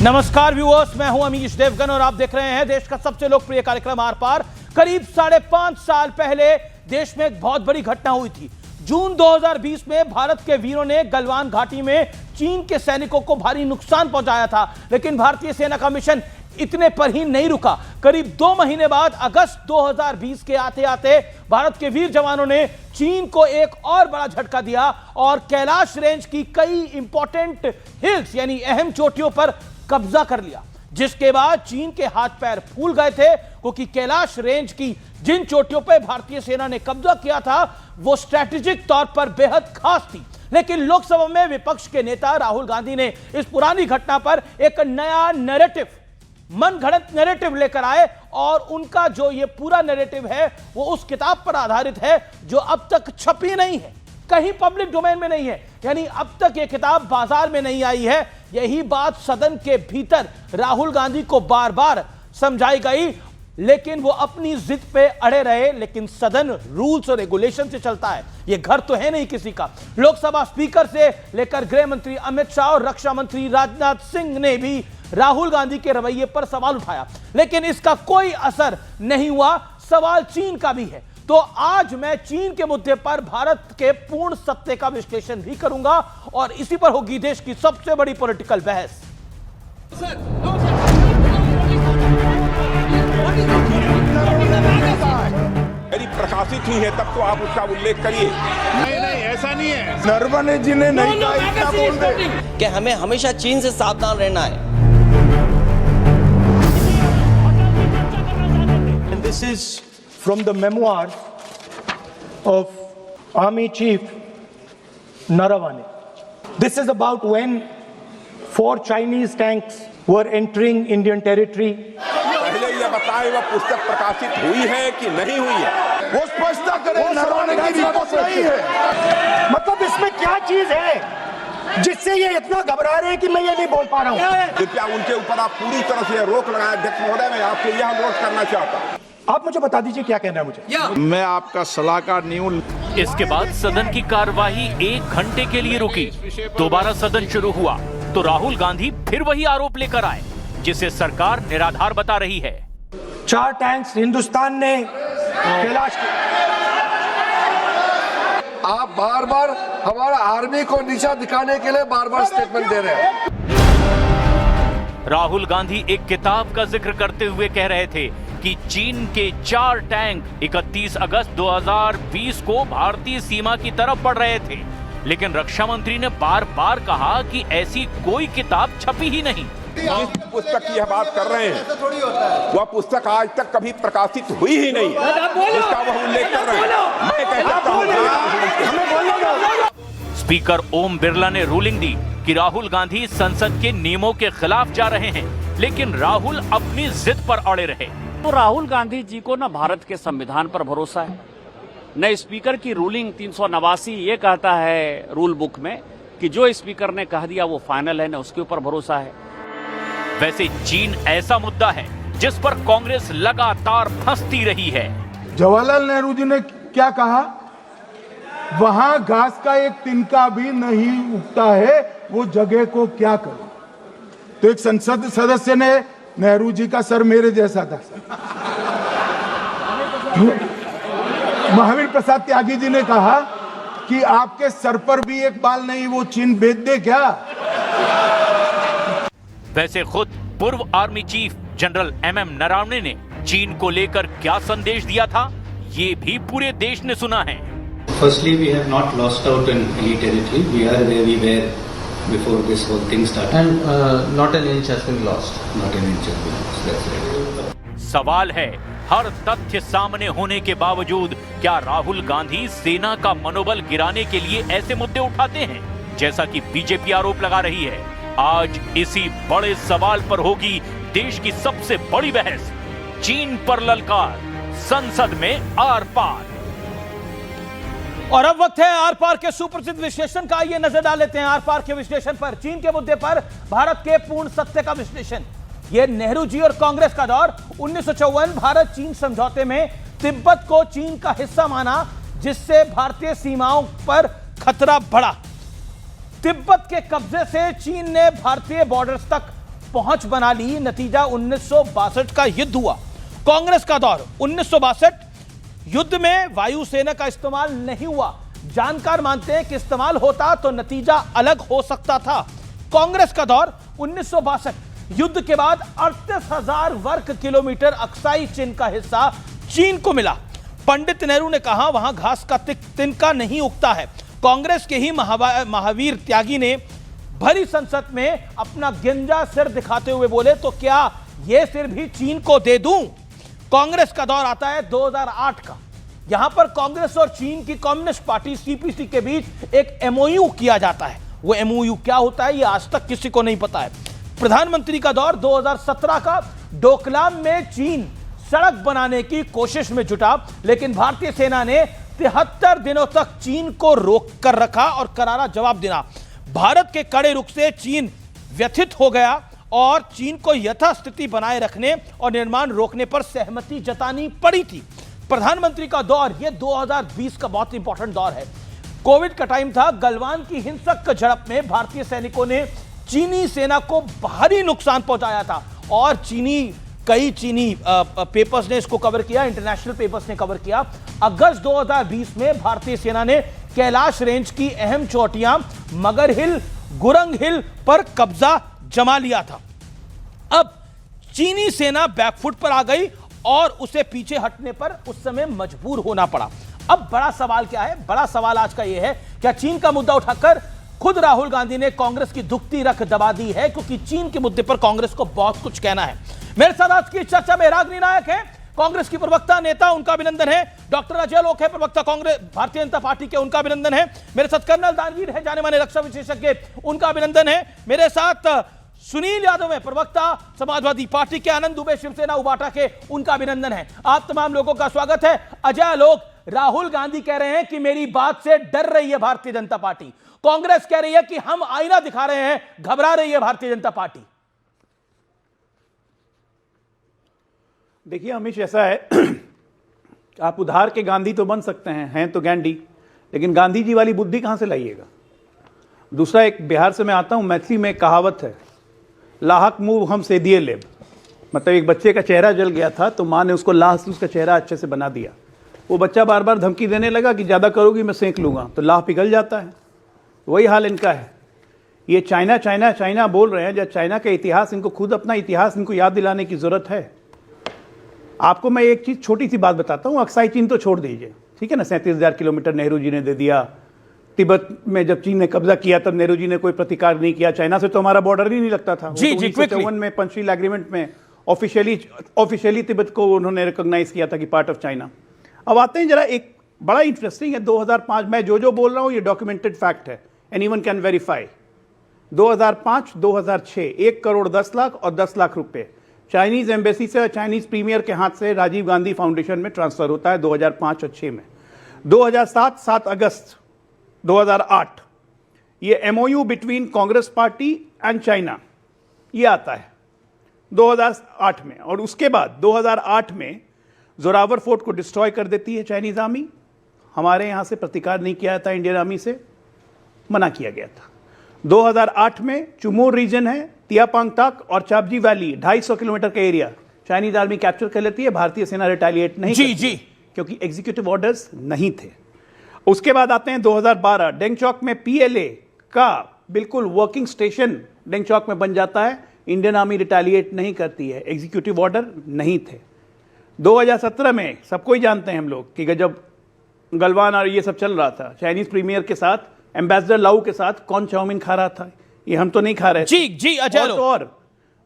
नमस्कार व्यूअर्स, मैं हूं अमीश देवगन और आप देख रहे हैं देश का सबसे लोकप्रिय कार्यक्रम आर पार। करीब 5.5 साल पहले देश में एक बहुत बड़ी घटना हुई थी। जून 2020 में भारत के वीरों ने गलवान घाटी में चीन के सैनिकों को भारी नुकसान पहुंचाया था, लेकिन भारतीय सेना का मिशन इतने पर ही नहीं रुका। करीब 2 महीने बाद अगस्त 2020 के आते आते भारत के वीर जवानों ने चीन को एक और बड़ा झटका दिया और कैलाश रेंज की कई इंपॉर्टेंट हिल्स यानी अहम चोटियों पर कब्जा कर लिया, जिसके बाद चीन के हाथ पैर फूल गए थे, क्योंकि कैलाश रेंज की जिन चोटियों पर भारतीय सेना ने कब्जा किया था वो स्ट्रैटेजिक तौर पर बेहद खास थी। लेकिन लोकसभा में विपक्ष के नेता राहुल गांधी ने इस पुरानी घटना पर एक नया नैरेटिव, मनगढ़ंत नैरेटिव लेकर आए और उनका जो ये पूरा नैरेटिव है वो उस किताब पर आधारित है जो अब तक छपी नहीं है, कहीं पब्लिक डोमेन में नहीं है, यानी अब तक ये किताब बाजार में नहीं आई है। यही बात सदन के भीतर राहुल गांधी को बार बार समझाई गई, लेकिन वो अपनी जिद पे अड़े रहे। लेकिन सदन रूल्स और रेगुलेशन से चलता है, ये घर तो है नहीं किसी का। लोकसभा स्पीकर से लेकर गृह मंत्री अमित शाह और रक्षा मंत्री राजनाथ सिंह ने भी राहुल गांधी के रवैये पर सवाल उठाया, लेकिन इसका कोई असर नहीं हुआ। सवाल चीन का भी है, तो आज मैं चीन के मुद्दे पर भारत के पूर्ण सत्य का विश्लेषण भी करूंगा और इसी पर होगी देश की सबसे बड़ी पॉलिटिकल बहस। यदि प्रकाशित हुई है तब तो आप उसका उल्लेख करिए। नहीं, ऐसा नहीं है। नरवणे जी ने नहीं कहा, इतना बोल दे कि हमें हमेशा चीन से सावधान रहना है। And this is from the memoirs of Army Chief Naravane. This is about when 4 Chinese tanks were entering Indian territory. पहले ये बताएं वह पुस्तक प्रकाशित हुई है कि नहीं हुई है, वो स्पष्टता करें। नरवणे की रिपोर्ट नहीं है। मतलब इसमें क्या चीज है जिससे ये इतना घबरा रहे हैं कि मैं ये नहीं बोल पा रहा हूँ? कृपया उनके ऊपर आप पूरी तरह से रोक लगाएं। अध्यक्ष महोदय, मैं आपसे यह अनुरोध करना चाहता हूँ। आप मुझे बता दीजिए क्या कहना है मुझे। मैं आपका सलाहकार नहीं हूं। इसके बाद सदन की कार्यवाही 1 घंटे के लिए रुकी। दोबारा सदन शुरू हुआ तो राहुल गांधी फिर वही आरोप लेकर आए जिसे सरकार निराधार बता रही है। 4 टैंक्स हिंदुस्तान ने कैलाश आप बार बार हमारा आर्मी को नीचा दिखाने के लिए बार बार स्टेटमेंट दे रहे हैं। राहुल गांधी एक किताब का जिक्र करते हुए कह रहे थे कि चीन के 4 टैंक 31 अगस्त 2020 को भारतीय सीमा की तरफ बढ़ रहे थे, लेकिन रक्षा मंत्री ने बार बार कहा कि ऐसी कोई किताब छपी ही नहीं। जिस पुस्तक की यह बात कर रहे हैं वह पुस्तक आज तक कभी प्रकाशित हुई ही नहीं है, जिसका वह उल्लेख कर रहे हैं। मैं कहता हूं स्पीकर ओम बिरला ने रूलिंग दी कि राहुल गांधी संसद के नियमों के खिलाफ जा रहे हैं, लेकिन राहुल अपनी जिद पर अड़े रहे। तो राहुल गांधी जी को न भारत के संविधान पर भरोसा है, न स्पीकर की रूलिंग 389 ये कहता है रूल बुक में कि जो स्पीकर ने कह दिया वो फाइनल है, न उसके ऊपर भरोसा है। वैसे चीन ऐसा मुद्दा है जिस पर कांग्रेस लगातार फंसती रही है। जवाहरलाल नेहरू जी ने क्या कहा, वहां घास का एक तिनका भी नहीं उगता है, वो जगह को क्या करो। तो एक संसद सदस्य ने, नेहरू जी का सर मेरे जैसा था, महावीर प्रसाद त्यागी जी ने कहा कि आपके सर पर भी एक बाल नहीं, वो चिन्ह बेच दे क्या। वैसे खुद पूर्व army chief general MM Naravane ने चीन को लेकर क्या संदेश दिया था, ये भी पूरे देश ने सुना है। Firstly, we have not lost out in any territory. We are where we were before this whole thing started. And not an inch has been lost. Not an inch has been lost. That's right. सवाल है, हर तथ्य सामने होने के बावजूद क्या राहुल गांधी सेना का मनोबल गिराने के लिए ऐसे मुद्दे उठाते हैं जैसा कि बीजेपी आरोप लगा रही है। आज इसी बड़े सवाल पर होगी देश की सबसे बड़ी बहस। चीन पर ललकार, संसद में आर पार। और अब वक्त है आर पार के सुप्रसिद्ध विश्लेषण का। आइए नजर डाल लेते हैं आर पार के विश्लेषण पर। चीन के मुद्दे पर भारत के पूर्ण सत्य का विश्लेषण। यह नेहरू जी और कांग्रेस का दौर। 1954 भारत चीन समझौते में तिब्बत को चीन का हिस्सा माना, जिससे भारतीय सीमाओं पर खतरा बढ़ा। तिब्बत के कब्जे से चीन ने भारतीय बॉर्डर्स तक पहुंच बना ली। नतीजा 1962 का युद्ध हुआ। कांग्रेस का दौर 1962, युद्ध में वायुसेना का इस्तेमाल नहीं हुआ। जानकार मानते हैं कि इस्तेमाल होता तो नतीजा अलग हो सकता था। कांग्रेस का दौर 1962, युद्ध के बाद 38,000 वर्ग किलोमीटर अक्साई चीन का हिस्सा चीन को मिला। पंडित नेहरू ने कहा वहां घास का तिनका नहीं उगता है। कांग्रेस के ही महावीर त्यागी ने भरी संसद में अपना गेंजा सिर दिखाते हुए बोले, तो क्या यह सिर भी चीन को दे दूं? कांग्रेस का दौर आता है 2008 का। यहां पर कांग्रेस और चीन की कम्युनिस्ट पार्टी सीपीसी के बीच एक एमओयू किया जाता है। वो एमओयू क्या होता है, यह आज तक किसी को नहीं पता है। प्रधानमंत्री का दौर 2017 का। डोकलाम में चीन सड़क बनाने की कोशिश में जुटा, लेकिन भारतीय सेना ने 73 दिनों तक चीन को रोक कर रखा और करारा जवाब देना। भारत के कड़े रुख से चीन व्यथित हो गया और चीन को यथास्थिति बनाए रखने और निर्माण रोकने पर सहमति जतानी पड़ी थी। प्रधानमंत्री का दौर यह 2020 का बहुत इंपॉर्टेंट दौर है। कोविड का टाइम था। गलवान की हिंसक झड़प में भारतीय सैनिकों ने चीनी सेना को भारी नुकसान पहुंचाया था और कई चीनी पेपर्स ने इसको कवर किया, इंटरनेशनल पेपर्स ने कवर किया। अगस्त 2020 में भारतीय सेना ने कैलाश रेंज की अहम चोटियां मगर हिल, गुरंग हिल पर कब्जा जमा लिया था। अब चीनी सेना बैकफुट पर आ गई और उसे पीछे हटने पर उस समय मजबूर होना पड़ा। अब बड़ा सवाल क्या है? बड़ा सवाल आज का यह है, क्या चीन का मुद्दा उठाकर खुद राहुल गांधी ने कांग्रेस की दुखती रख दबा दी है? क्योंकि चीन के मुद्दे पर कांग्रेस को बहुत कुछ कहना है। मेरे साथ आज की चर्चा में रागिनी नायक है, कांग्रेस की प्रवक्ता नेता, उनका अभिनंदन है। डॉक्टर अजय लोक है, प्रवक्ता कांग्रेस भारतीय जनता पार्टी के, उनका अभिनंदन है। मेरे साथ कर्नल दानवीर है, जाने माने रक्षा विशेषज्ञ, उनका अभिनंदन है। मेरे साथ सुनील यादव है, प्रवक्ता समाजवादी पार्टी के, आनंद दुबे शिवसेना उबाटा के, उनका अभिनंदन है। आप तमाम लोगों का स्वागत है। अजय लोक, राहुल गांधी कह रहे हैं कि मेरी बात से डर रही है भारतीय जनता पार्टी। कांग्रेस कह रही है कि हम आईना दिखा रहे हैं, घबरा रही है भारतीय जनता पार्टी। देखिए अमीश, ऐसा है आप उधार के गांधी तो बन सकते हैं तो गांधी, लेकिन गांधी जी वाली बुद्धि कहां से लाइएगा? दूसरा, एक बिहार से मैं आता हूं, मैथिली में एक कहावत है, लाहक मुंह हम से दिए लेब। मतलब एक बच्चे का चेहरा जल गया था तो माँ ने उसको लाह से उसका चेहरा अच्छे से बना दिया। वो बच्चा बार बार धमकी देने लगा कि ज़्यादा करोगी मैं सेंक लूँगा, तो लाह पिघल जाता है। वही हाल इनका है। ये चाइना चाइना चाइना बोल रहे हैं, जब चाइना का इतिहास, इनको खुद अपना इतिहास इनको याद दिलाने की ज़रूरत है। आपको मैं एक चीज़, छोटी सी बात बताता हूँ। अक्साई चीन तो छोड़ दीजिए, ठीक है ना, 37,000 किलोमीटर नेहरू जी ने दे दिया। तिब्बत में जब चीन ने कब्जा किया तब नेहरू जी ने कोई प्रतिकार नहीं किया। चाइना से तो हमारा बॉर्डर ही नहीं लगता था। 1954 में पंचशील एग्रीमेंट में ऑफिशियली तिब्बत को उन्होंने रिकॉग्नाइज किया था कि पार्ट ऑफ चाइना। अब आते हैं जरा, एक बड़ा इंटरेस्टिंग है 2005, मैं जो बोल रहा हूँ ये डॉक्यूमेंटेड फैक्ट है, anyone can verify. 2005-2006 1 crore 10 lakh और 10 लाख रुपए चाइनीज एम्बेसी से और चाइनीज प्रीमियर के हाथ से राजीव गांधी फाउंडेशन में ट्रांसफर होता है 2005 और 6 में। 2007 7 अगस्त 2008 ये MOU between Congress party and China ये आता है 2008 में। और उसके बाद 2008 में जोरावर फोर्ट को डिस्ट्रॉय कर देती है चाइनीज आर्मी। हमारे यहाँ से प्रतिकार नहीं किया था, इंडियन आर्मी से मना किया गया था। 2008 में चुमोर रीजन है, तियापांग तक और चापजी वैली 250 किलोमीटर का एरिया चाइनीज आर्मी कैप्चर कर लेती है। भारतीय सेना रिटेलिएट नहीं करती क्योंकि एग्जीक्यूटिव ऑर्डर्स नहीं थे। उसके बाद आते हैं 2012, डेंगचौक में पीएलए का बिल्कुल वर्किंग स्टेशन डेंगचौक में बन जाता है। इंडियन आर्मी रिटेलिएट नहीं करती है, एग्जीक्यूटिव ऑर्डर नहीं थे। 2017 में सबको ही जानते हैं हम लोग कि जब गलवान और ये सब चल रहा था, चाइनीज प्रीमियर के साथ, एम्बेसडर लाऊ के साथ कौन चाउमीन खा रहा था? ये हम तो नहीं खा रहे थे। जी अजय। और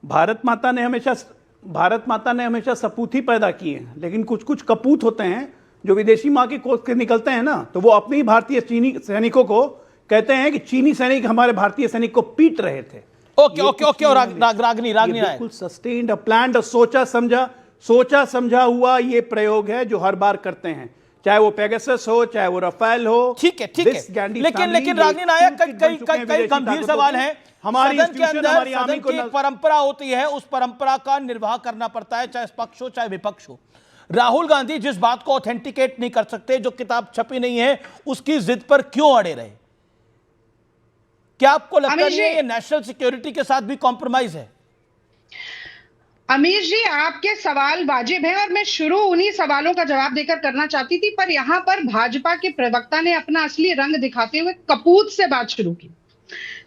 भारत माता ने हमेशा सपूत ही पैदा किए हैं, लेकिन कुछ कुछ कपूत होते हैं जो विदेशी माँ की कोख के निकलते हैं ना, तो वो अपने ही भारतीय चीनी सैनिकों को कहते हैं कि चीनी सैनिक हमारे भारतीय सैनिक को पीट रहे थे। ओके रागनी बिल्कुल सस्टेन्ड, प्लान्ड, सोचा समझा हुआ ये प्रयोग है जो हर बार करते हैं, चाहे वो पेगासस हो, चाहे वो रफेल हो। ठीक है। लेकिन रागनी नायक कई गंभीर सवाल हैं। हमारी सदन के अंदर सदन की एक परंपरा होती है, उस परंपरा का निर्वाह करना पड़ता है, चाहे पक्ष हो चाहे विपक्ष हो। राहुल गांधी जिस बात को ऑथेंटिकेट नहीं कर सकते, जो किताब छपी नहीं है, उसकी जिद पर क्यों अड़े रहे? क्या आपको लगता नहीं है ये नेशनल सिक्योरिटी के साथ भी कॉम्प्रोमाइज है? अमीश जी, आपके सवाल वाजिब है और मैं शुरू उन्हीं सवालों का जवाब देकर करना चाहती थी, पर यहां पर भाजपा के प्रवक्ता ने अपना असली रंग दिखाते हुए कपूत से बात शुरू की,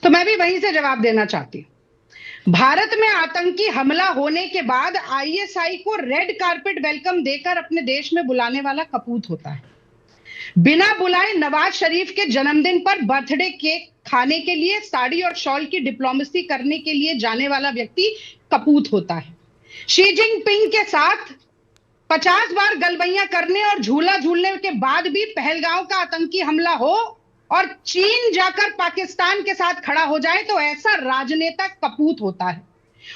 तो मैं भी वहीं से जवाब देना चाहती हूं। भारत में आतंकी हमला होने के बाद आईएसआई को रेड कारपेट वेलकम देकर अपने देश में बुलाने वाला कपूत होता है। बिना बुलाए नवाज शरीफ के जन्मदिन पर बर्थडे केक खाने के लिए, साड़ी और शॉल की डिप्लोमेसी करने के लिए जाने वाला व्यक्ति कपूत होता है। शी जिनपिंग के साथ 50 बार गलबैया करने और झूला झूलने के बाद भी पहलगांव का आतंकी हमला हो और चीन जाकर पाकिस्तान के साथ खड़ा हो जाए तो ऐसा राजनेता कपूत होता है।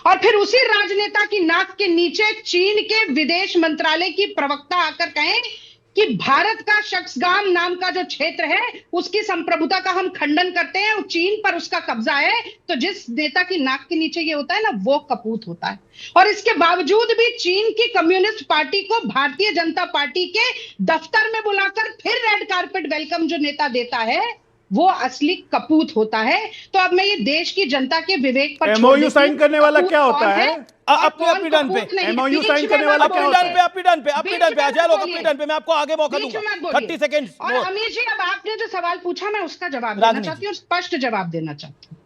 और फिर उसी राजनेता की नाक के नीचे चीन के विदेश मंत्रालय की प्रवक्ता आकर कहें कि भारत का शक्सगाम नाम का जो क्षेत्र है उसकी संप्रभुता का हम खंडन करते हैं, चीन पर उसका कब्जा है, तो जिस नेता की नाक के नीचे ये होता है ना, वो कपूत होता है। और इसके बावजूद भी चीन की कम्युनिस्ट पार्टी को भारतीय जनता पार्टी के दफ्तर में बुलाकर फिर रेड कारपेट वेलकम जो नेता देता है वो असली कपूत होता है। तो अब मैं ये देश की जनता के विवेक पर एमओयू साइन करने वाला क्या होता है? अपनी डन पे एमओयू साइन करने वाला क्या होता है? अपनी डन पे आ जाए लोग, अपनी डन पे मैं आपको आगे मौका दूंगा 30 सेकंड। और अमीर जी, अब आपने जो सवाल पूछा मैं उसका जवाब देना चाहती हूँ, स्पष्ट जवाब देना चाहती हूँ।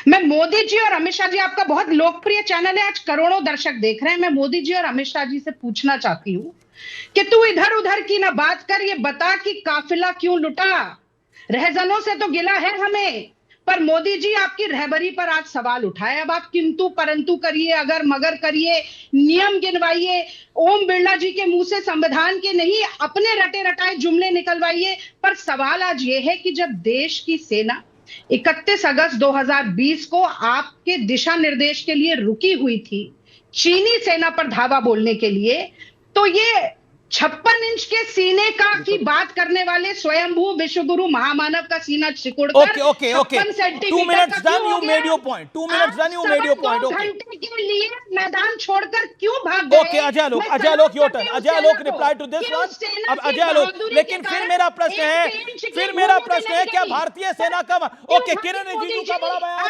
मैं मोदी जी और अमित शाह जी, आपका बहुत लोकप्रिय चैनल है, आज करोड़ों दर्शक देख रहे हैं, मैं मोदी जी और अमित शाह जी से पूछना चाहती हूँ कि तू इधर उधर की ना बात कर, ये बता कि काफिला क्यों लुटा। रहजनों से तो गिला है हमें, पर मोदी जी आपकी रहबरी पर आज सवाल उठाए। अब आप किंतु परंतु करिए, अगर मगर करिए, नियम गिनवाइए, ओम बिरला जी के मुंह से संविधान के नहीं अपने रटे रटाए जुमले निकलवाइए, पर सवाल आज ये है कि जब देश की सेना 31 अगस्त 2020 को आपके दिशा निर्देश के लिए रुकी हुई थी चीनी सेना पर धावा बोलने के लिए, तो ये 56 इंच के सीने का की बात करने वाले स्वयंभू विश्वगुरु महामानव का सीना सिकुड़कर okay 2 minutes done, you made your point. 2 minutes done, you made your point. Okay. घंटे के लिए मैदान छोड़कर क्यों भाग गए? Okay Ajay Alok your turn. Ajay Alok reply to this one. अब अजय आलोक, लेकिन फिर मेरा प्रश्न है क्या भारतीय सेना का ओके किरण रिजिजू का बड़ा बयान,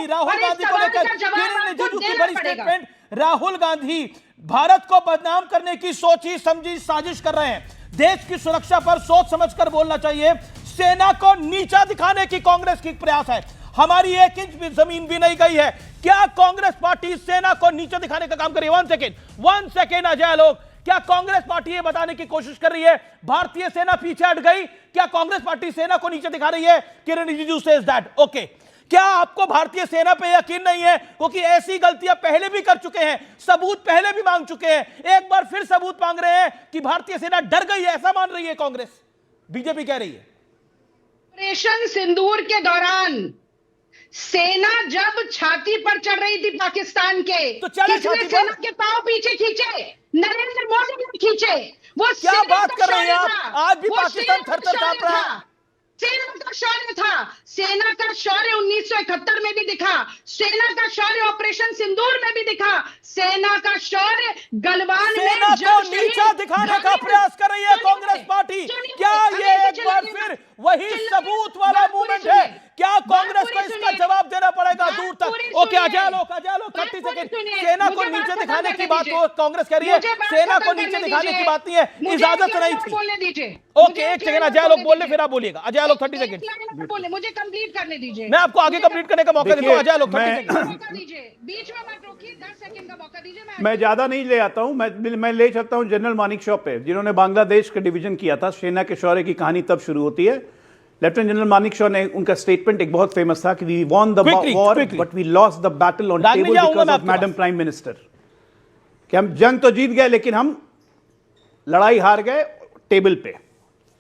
राहुल गांधी को लेकर किरण रिजिजू की बड़ी स्टेटमेंट, राहुल गांधी भारत को बदनाम करने की सोची समझी साजिश कर रहे हैं। देश की सुरक्षा पर सोच समझकर बोलना चाहिए। सेना को नीचा दिखाने की कांग्रेस की प्रयास है। हमारी 1 इंच भी जमीन भी नहीं गई है। क्या कांग्रेस पार्टी सेना को नीचा दिखाने का काम कर रही है? 1 सेकेंड अजय आलोक, क्या कांग्रेस पार्टी ये बताने की कोशिश कर रही है भारतीय सेना पीछे हट गई? क्या कांग्रेस पार्टी सेना को नीचे दिखा रही है? किरण रिजिजू सेज दैट। ओके, क्या आपको भारतीय सेना पे यकीन नहीं है? क्योंकि ऐसी गलतियां पहले भी कर चुके हैं, सबूत पहले भी मांग चुके हैं, एक बार फिर सबूत मांग रहे हैं कि भारतीय सेना डर गई है, ऐसा मान रही है कांग्रेस, बीजेपी कह रही है। ऑपरेशन सिंदूर के दौरान सेना जब छाती पर चढ़ रही थी पाकिस्तान के, तो चले किसने छाती सेना पर? के पांव पीछे खींचे? नरेंद्र मोदी ने खींचे। वो क्या सेना बात का कर रहे हैं शौर्य आप? था। आज भी वो पाकिस्तान सेना का थर-थर कांप शौर्य रहा था। है। सेना का शौर्य था। सेना का शौर्य 1971 में भी दिखा, सेना का शौर्य ऑपरेशन सिंदूर में भी दिखा, सेना का शौर्य गलवान सेना में को नीचा दिखाने का प्रयास कर रही है कांग्रेस पार्टी। क्या ये एक बार फिर वही सबूत वाला मूवमेंट है? क्या कांग्रेस को इसका जवाब देना पड़ेगा दूर तक? ओके अजय आलोक 30 सेकंड। सेना को नीचे दिखाने की बात तो कांग्रेस कह रही है, सेना को नीचे दिखाने की बात नहीं है, इजाजत नहीं थी। ओके 1 सेकंड अजय आलोक बोल ले, फिर आप बोलिएगा। अजय आलोक 30 सेकंड बोले, मुझे कंप्लीट करने दीजिए। मैं आपको आगे कंप्लीट करने का मौका देता हूं। अजय आलोक 30 सेकंड मौका दीजिए, बीच में मत रोकिए, 10 सेकंड का मौका दीजिए। मैं ज्यादा नहीं ले आता हूं, मैं ले सकता हूं जनरल मानेकशॉ पे, जिन्होंने बांग्लादेश का डिवीजन किया था। सेना के शौर्य की कहानी तब शुरू होती है। लेफ्टिनेंट जनरल मानेकशॉ ने, उनका स्टेटमेंट एक बहुत फेमस था कि we won the war but we lost the battle on table because of madam prime minister. कि हम जंग तो जीत गए लेकिन हम लड़ाई हार गए टेबल पे,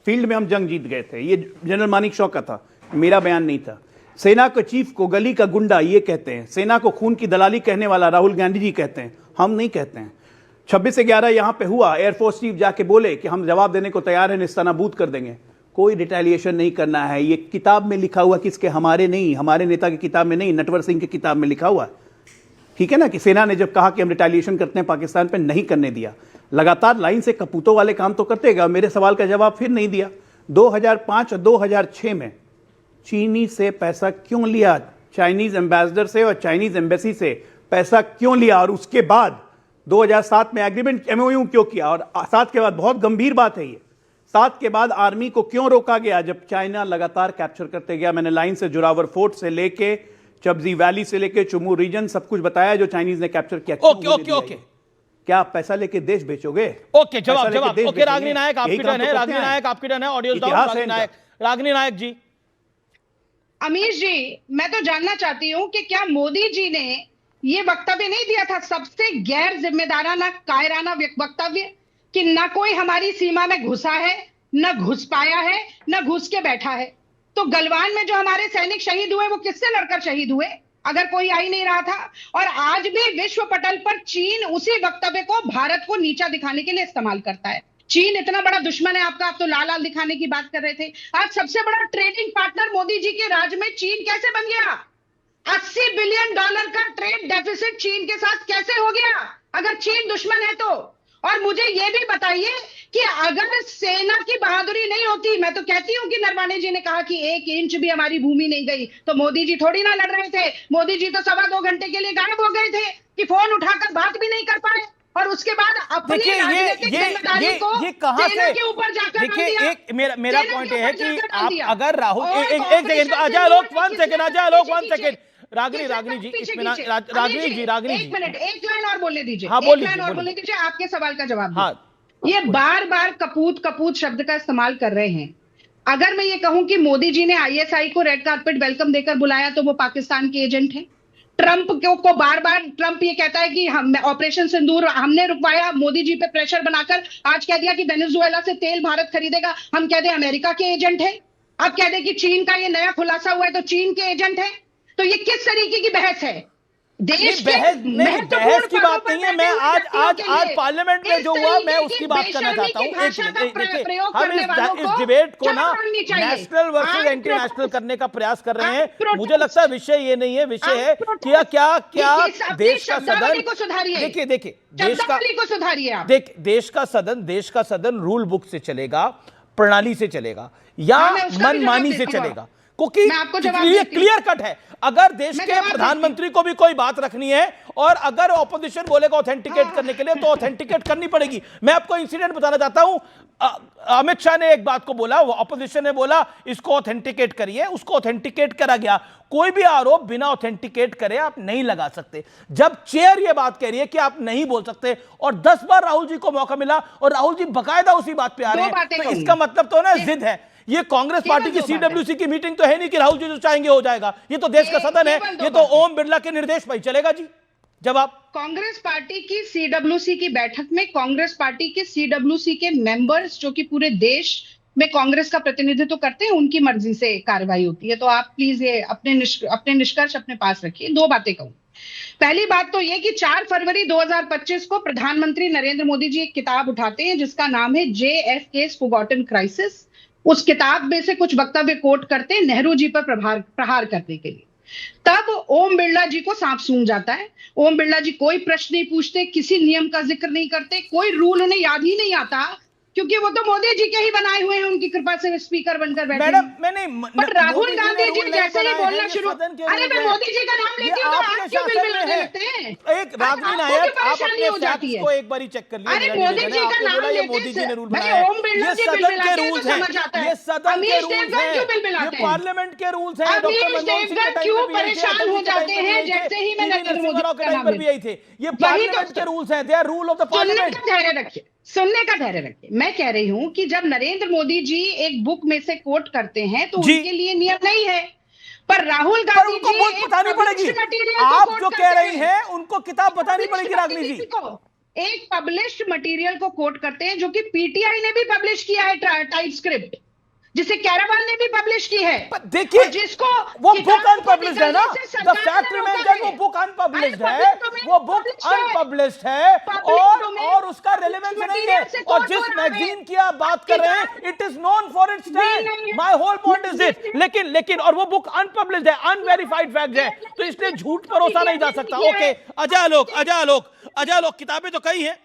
फील्ड में हम जंग जीत गए थे। ये जनरल मानेकशॉ का था, मेरा बयान नहीं था। सेना के चीफ को गली का गुंडा ये कहते हैं, सेना को खून की दलाली कहने वाला राहुल गांधी जी कहते हैं, हम नहीं कहते हैं। 26 से 11 यहां पे हुआ, एयरफोर्स चीफ जाके बोले कि हम जवाब देने को तैयार हैं, निस्तानाबूद कर देंगे। कोई रिटेलिएशन नहीं करना है। ये किताब में लिखा हुआ, किसके? हमारे नहीं, हमारे नेता की किताब में नहीं, नटवर सिंह की किताब में लिखा हुआ है। ठीक है ना, कि सेना ने जब कहा कि हम रिटेलिएशन करते हैं पाकिस्तान पे, नहीं करने दिया। लगातार लाइन से कपूतों वाले काम तो करते गए। मेरे सवाल का जवाब फिर नहीं दिया। 2005 और 2006 में चीनी से पैसा क्यों लिया? चाइनीज एम्बेसडर से और चाइनीज एम्बेसी से पैसा क्यों लिया और उसके बाद 2007 में एग्रीमेंट एमओयू क्यों किया, और 7 के बाद, बहुत गंभीर बात है ये, 7 के बाद आर्मी को क्यों रोका गया जब चाइना लगातार कैप्चर करते गया। मैंने लाइन से जोरावर फोर्ट से लेके चब्जी वैली से लेके चुमू रीजन सब कुछ बताया जो चाइनीज ने कैप्चर किया। ओके क्या आप पैसा लेके देश बेचोगे? ओके, जवाब ओके। रागिनी नायक आपकी टर्न है, रागिनी नायक आपकी टर्न है, ऑडियो डाउन। रागिनी नायक जी। अमीश जी, मैं तो जानना चाहती हूं कि क्या मोदी जी ने ये वक्तव्य नहीं दिया था, सबसे गैर जिम्मेदाराना कायराना वक्तव्य, कि ना कोई हमारी सीमा में घुसा है, न घुस पाया है, न घुस के बैठा है। तो गलवान में जो हमारे सैनिक शहीद हुए वो किससे लड़कर शहीद हुए, अगर कोई आ ही नहीं रहा था? और आज भी विश्व पटल पर चीन उसी वक्तव्य को भारत को नीचा दिखाने के लिए इस्तेमाल करता है। चीन इतना बड़ा दुश्मन है आपका, आप तो लाल लाल दिखाने की बात कर रहे थे। आज सबसे बड़ा ट्रेडिंग पार्टनर मोदी जी के राज में चीन कैसे बन गया? $80 बिलियन का ट्रेड डेफिसिट चीन के साथ कैसे हो गया, अगर चीन दुश्मन है तो? और मुझे यह भी बताइए कि अगर सेना की बहादुरी नहीं होती, मैं तो कहती हूं कि नरवाणे जी ने कहा कि 1 इंच भी हमारी भूमि नहीं गई, तो मोदी जी थोड़ी ना लड़ रहे थे। मोदी जी तो 2.25 घंटे के लिए गायब हो गए थे कि फोन उठाकर बात भी नहीं कर पाए, और उसके बाद अपनी राजनीतिक जिम्मेदारी को सेना के ऊपर जाकर डाल दिया। एक मेरा पॉइंट है कि आप अगर राहुल एक सेकंड, अजय लोग 1 सेकंड, रागिनी जी, एक मिनट, एक लाइन और बोलने दीजिए, हाँ, बोलने दीजिए, आपके सवाल का जवाब। हाँ, ये बार बार कपूत शब्द का इस्तेमाल कर रहे हैं। अगर मैं ये कहूं कि मोदी जी ने ISI को रेड कार्पेट वेलकम देकर बुलाया तो वो पाकिस्तान के एजेंट हैं। ट्रंप को बार बार ट्रंप ये कहता है कि हम ऑपरेशन सिंदूर हमने रुकवाया, मोदी जी पे प्रेशर बनाकर आज कह दिया कि वेनेजुएला से तेल भारत खरीदेगा, हम कह दें अमेरिका के एजेंट है। अब कह दें कि चीन का ये नया खुलासा हुआ है तो चीन के एजेंट है। तो ये किस तरीके की बहस है? देश बहस की बात नहीं है। मैं आज पार्लियामेंट में जो हुआ मैं उसकी बात करना चाहता हूँ। हम इस डिबेट को ना नेशनल वर्सेस इंटरनेशनल करने का प्रयास कर रहे हैं। मुझे लगता है विषय ये नहीं है, विषय है क्या देश का सदन, देखिए देश का सदन रूल बुक से चलेगा, प्रणाली से चलेगा, या मनमानी से चलेगा? क्योंकि क्लियर कट है, अगर देश के प्रधानमंत्री को भी कोई बात रखनी है और अगर ऑपोजिशन बोलेगा ऑथेंटिकेट करने के लिए तो ऑथेंटिकेट करनी पड़ेगी। मैं आपको इंसिडेंट बताना चाहता हूं। अमित शाह ने एक बात को बोला, वो ऑपोजिशन ने बोला इसको ऑथेंटिकेट करिए, उसको ऑथेंटिकेट करा गया। कोई भी आरोप बिना ऑथेंटिकेट करे आप नहीं लगा सकते। जब चेयर ये बात कह रही है कि आप नहीं बोल सकते और 10 बार राहुल जी को मौका मिला और राहुल जी बकायदा उसी बात पे आ रहे हैं, तो इसका मतलब तो ना जिद है। ये कांग्रेस पार्टी की CWC की मीटिंग तो है नहीं कि राहुल जी जो चाहेंगे हो जाएगा। ये तो देश का सदन है, ये तो ओम बिरला के निर्देश पर ही चलेगा जी। जवाब, कांग्रेस पार्टी की CWC की बैठक में कांग्रेस पार्टी के CWC के मेंबर्स जो कि पूरे देश में कांग्रेस का प्रतिनिधित्व करते हैं, उनकी मर्जी से कार्रवाई होती है। तो आप प्लीज ये अपने निष्कर्ष अपने पास रखिए। 2 बातें कहूं। पहली बात तो ये कि 4 फरवरी 2025 को प्रधानमंत्री नरेंद्र मोदी जी एक किताब उठाते हैं जिसका नाम है JFK's Forgotten Crisis। उस किताब में से कुछ वक्तव्य कोट करते हैं नेहरू जी पर प्रहार करने के लिए। तब ओम बिरला जी को सांप सूंघ जाता है। ओम बिरला जी कोई प्रश्न नहीं पूछते, किसी नियम का जिक्र नहीं करते, कोई रूल उन्हें याद ही नहीं आता, क्योंकि वो तो मोदी जी के ही बनाए हुए हैं, उनकी कृपा से स्पीकर बनकर बैठे। मैडम, मैंने बट राहुल गांधी जी जैसे ही बोलना शुरू, अरे मैं मोदी जी का नाम लेती हूँ तो आप क्यों बिलबिलाने लगते हैं? एक रागिनी नायक, आप अपने फैक्ट्स को एक बार ही चेक कर लीजिए। अरे मोदी जी का नाम लेते हैं, मोदी जी ने रूल बनाया है, ये सदन के रूल्स हैं, ये सदन के रूल्स हैं, ये पार्लियामेंट के रूल्स हैं। अमीश देवगन क्यों परेशान हो जाते हैं जैसे ही मैं नरेंद्र मोदी का नाम भी आई थे? ये पार्लियामेंट के रूल्स हैं, they are rule of the parliament. सुनने का धैर्य रखिए। मैं कह रही हूं कि जब नरेंद्र मोदी जी एक बुक में से कोट करते हैं तो उनके लिए नियम नहीं है, पर राहुल गांधी जी बुक बतानी पड़ेगी। आप जो कह रही हैं उनको किताब बतानी पड़ेगी। रागिनी जी एक पब्लिश्ड मटेरियल को कोट करते हैं जो कि PTI ने भी पब्लिश किया है, टाइप स्क्रिप्ट, जिसे कैरावान ने भी पब्लिश की है। देखिए जिसको वो बुक अनपब्लिश्ड है ना, द फैक्ट रिमेन्स दैट वो बुक अनपब्लिश्ड है, वो बुक अनपब्लिश्ड है और उसका रेलेवेंस नहीं है। और जिस मैगजीन की आप बात कर रहे हैं, it is known for its stand, my whole point is this. लेकिन और वो बुक अनपब्लिश्ड है, अनवेरिफाइड फैक्ट है, तो इसलिए झूठ परोसा नहीं जा सकता। ओके, अजय आलोक किताबें तो कई हैं।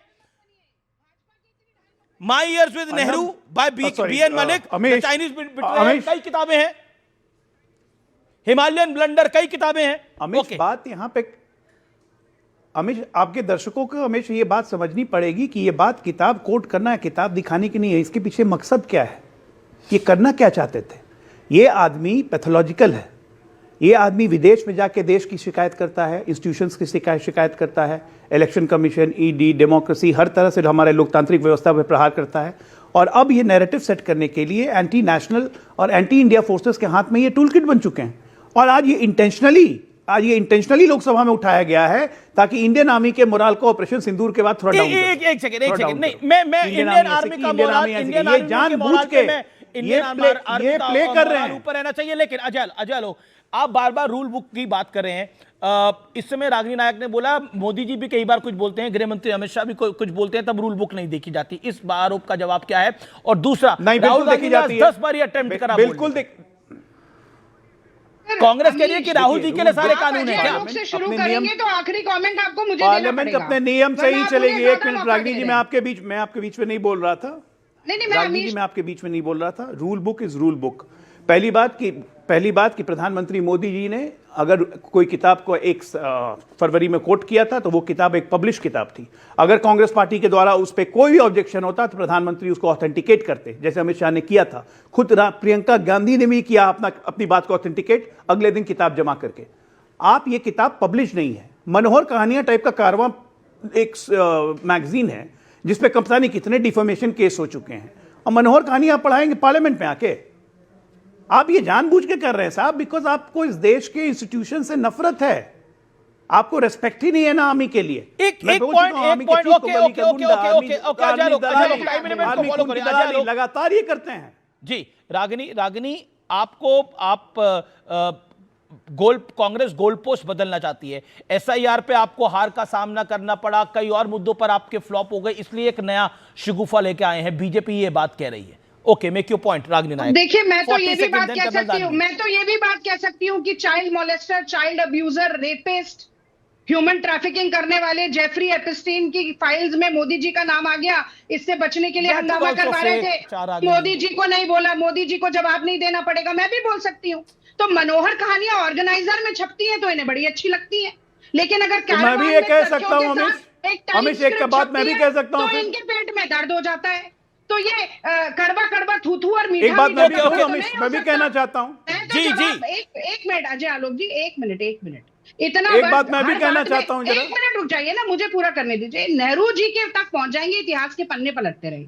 My Years with Nehru by B.N. Malik, The Chinese Betrayal, कई किताबें हैं। हिमालयन ब्लंडर, कई किताबें हैं। अमिश, बात यहां पे हमें आपके दर्शकों को हमेशा ये बात समझनी पड़ेगी कि ये बात किताब कोट करना है, किताब दिखाने की नहीं है। इसके पीछे मकसद क्या है, ये करना क्या चाहते थे। ये आदमी पैथोलॉजिकल है। ये आदमी विदेश में जाके देश की शिकायत करता है, इंस्टीट्यूशंस की शिकायत करता है, इलेक्शन कमीशन, ईडी, डेमोक्रेसी, हर तरह से हमारे लोकतांत्रिक व्यवस्था पर प्रहार करता है। और अब ये नैरेटिव सेट करने के लिए एंटी नेशनल और एंटी इंडिया फोर्सेस के हाथ में ये टूल किट बन चुके हैं। और आज ये इंटेंशनली लोकसभा में उठाया गया है ताकि इंडियन आर्मी के मोराल को ऑपरेशन सिंदूर के बाद थोड़ा डाउन एक सेकंड नहीं, मैं इंडियन आर्मी का मोराल, इंडियन आर्मी जानबूझ के ये प्ले कर रहे हैं, ऊपर रहना चाहिए। लेकिन अजय लोग, आप बार बार रूल बुक की बात कर रहे हैं। इस समय रागिनी नायक ने बोला, मोदी जी भी कई बार कुछ बोलते हैं, गृह मंत्री अमित शाह भी कुछ बोलते हैं, तब रूल बुक नहीं देखी जाती। इस आरोप का जवाब क्या है? और दूसरा, राहुल गांधी ने 10 बार अटेम्प्ट करा, बिल्कुल कांग्रेस कह रही है कि राहुल जी के लिए सारे कानून है क्या? से शुरू करेंगे तो आखिरी कमेंट आपको मुझे पार्लियामेंट अपने नियम से ही चलेगी। एक मिनट रागिनी जी, मैं आपके बीच में नहीं बोल रहा था। रागिनी जी, मैं आपके बीच में नहीं बोल रहा था। Rule book is rule book. पहली बात कि प्रधानमंत्री मोदी जी ने अगर कोई किताब को 1 फरवरी में कोट किया था तो वो किताब एक पब्लिश किताब थी। अगर कांग्रेस पार्टी के द्वारा उस पर कोई ऑब्जेक्शन होता तो प्रधानमंत्री उसको ऑथेंटिकेट करते, जैसे अमित शाह ने किया था। खुद प्रियंका गांधी ने भी किया अपनी बात को ऑथेंटिकेट अगले दिन किताब जमा करके। आप ये किताब पब्लिश नहीं है, मनोहर कहानियां टाइप का कारवां एक मैगजीन है जिसपे कब नहीं कितने डिफॉर्मेशन केस हो चुके हैं, और मनोहर कहानियां पढ़ाएंगे पार्लियामेंट में आके। आप ये जानबूझ के कर रहे हैं साहब, बिकॉज आपको इस देश के इंस्टीट्यूशन से नफरत है, आपको रेस्पेक्ट ही नहीं है ना आर्मी के लिए। लगातार ये करते हैं जी। रागिनी, कांग्रेस गोल पोस्ट बदलना चाहती है। एसआईआर पे आपको हार का सामना करना पड़ा, कई और मुद्दों पर आपके फ्लॉप हो गए, इसलिए एक नया शिगुफा लेके आए हैं। बीजेपी ये बात कह रही है। Okay, make your point Ragini Nayak. देखिए, मैं तो ये भी बात कह सकती हूँ कि child molester, child abuser, rapist, human trafficking करने वाले जेफरी एपिस्टीन की फाइल्स में मोदी जी का नाम आ गया। इससे बचने के लिए हंगामा करवा रहे थे। मोदी जी को नहीं बोला, मोदी जी को जवाब नहीं देना पड़ेगा। मैं भी बोल सकती हूँ। तो मनोहर कहानियां ऑर्गेनाइजर में छपती हैं तो इन्हें बड़ी अच्छी लगती है, लेकिन अगर मैं भी ये कह सकता हूँ अमिश, एक बात मैं भी कह सकता हूँ, तो इनके पेट में दर्द हो जाता है। तो ये कड़वा थूथू और मीठा, एक बात मैं भी कहना चाहता हूँ। जी। एक मिनट अजय आलोक जी, एक मिनट इतना एक बात मैं भी कहना चाहता हूँ। 1 मिनट रुक जाइए ना, मुझे पूरा करने दीजिए। नेहरू जी के तक पहुंच जाएंगे, इतिहास के पन्ने पलटते रहे।